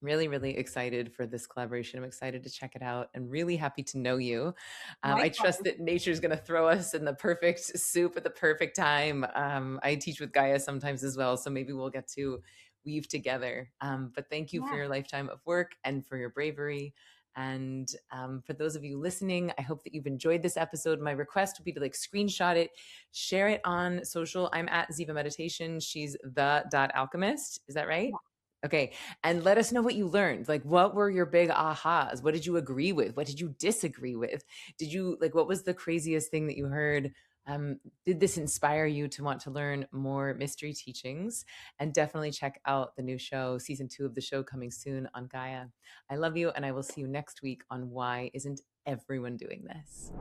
really, really excited for this collaboration. I'm excited to check it out and really happy to know you. I trust Likewise. that nature's going to throw us in the perfect soup at the perfect time. I teach with Gaia sometimes as well, so maybe we'll get to weave together. But thank you for Yeah. your lifetime of work and for your bravery. And for those of you listening, I hope that you've enjoyed this episode. My request would be to like screenshot it, share it on social. I'm at Ziva Meditation. She's the dot alchemist. Is that right? Okay. And let us know what you learned. Like, what were your big ahas? What did you agree with? What did you disagree with? Did you like, what was the craziest thing that you heard? Did this inspire you to want to learn more mystery teachings? And definitely check out the new show, season 2 of the show coming soon on Gaia. I love you, and I will see you next week on Why Isn't Everyone Doing This?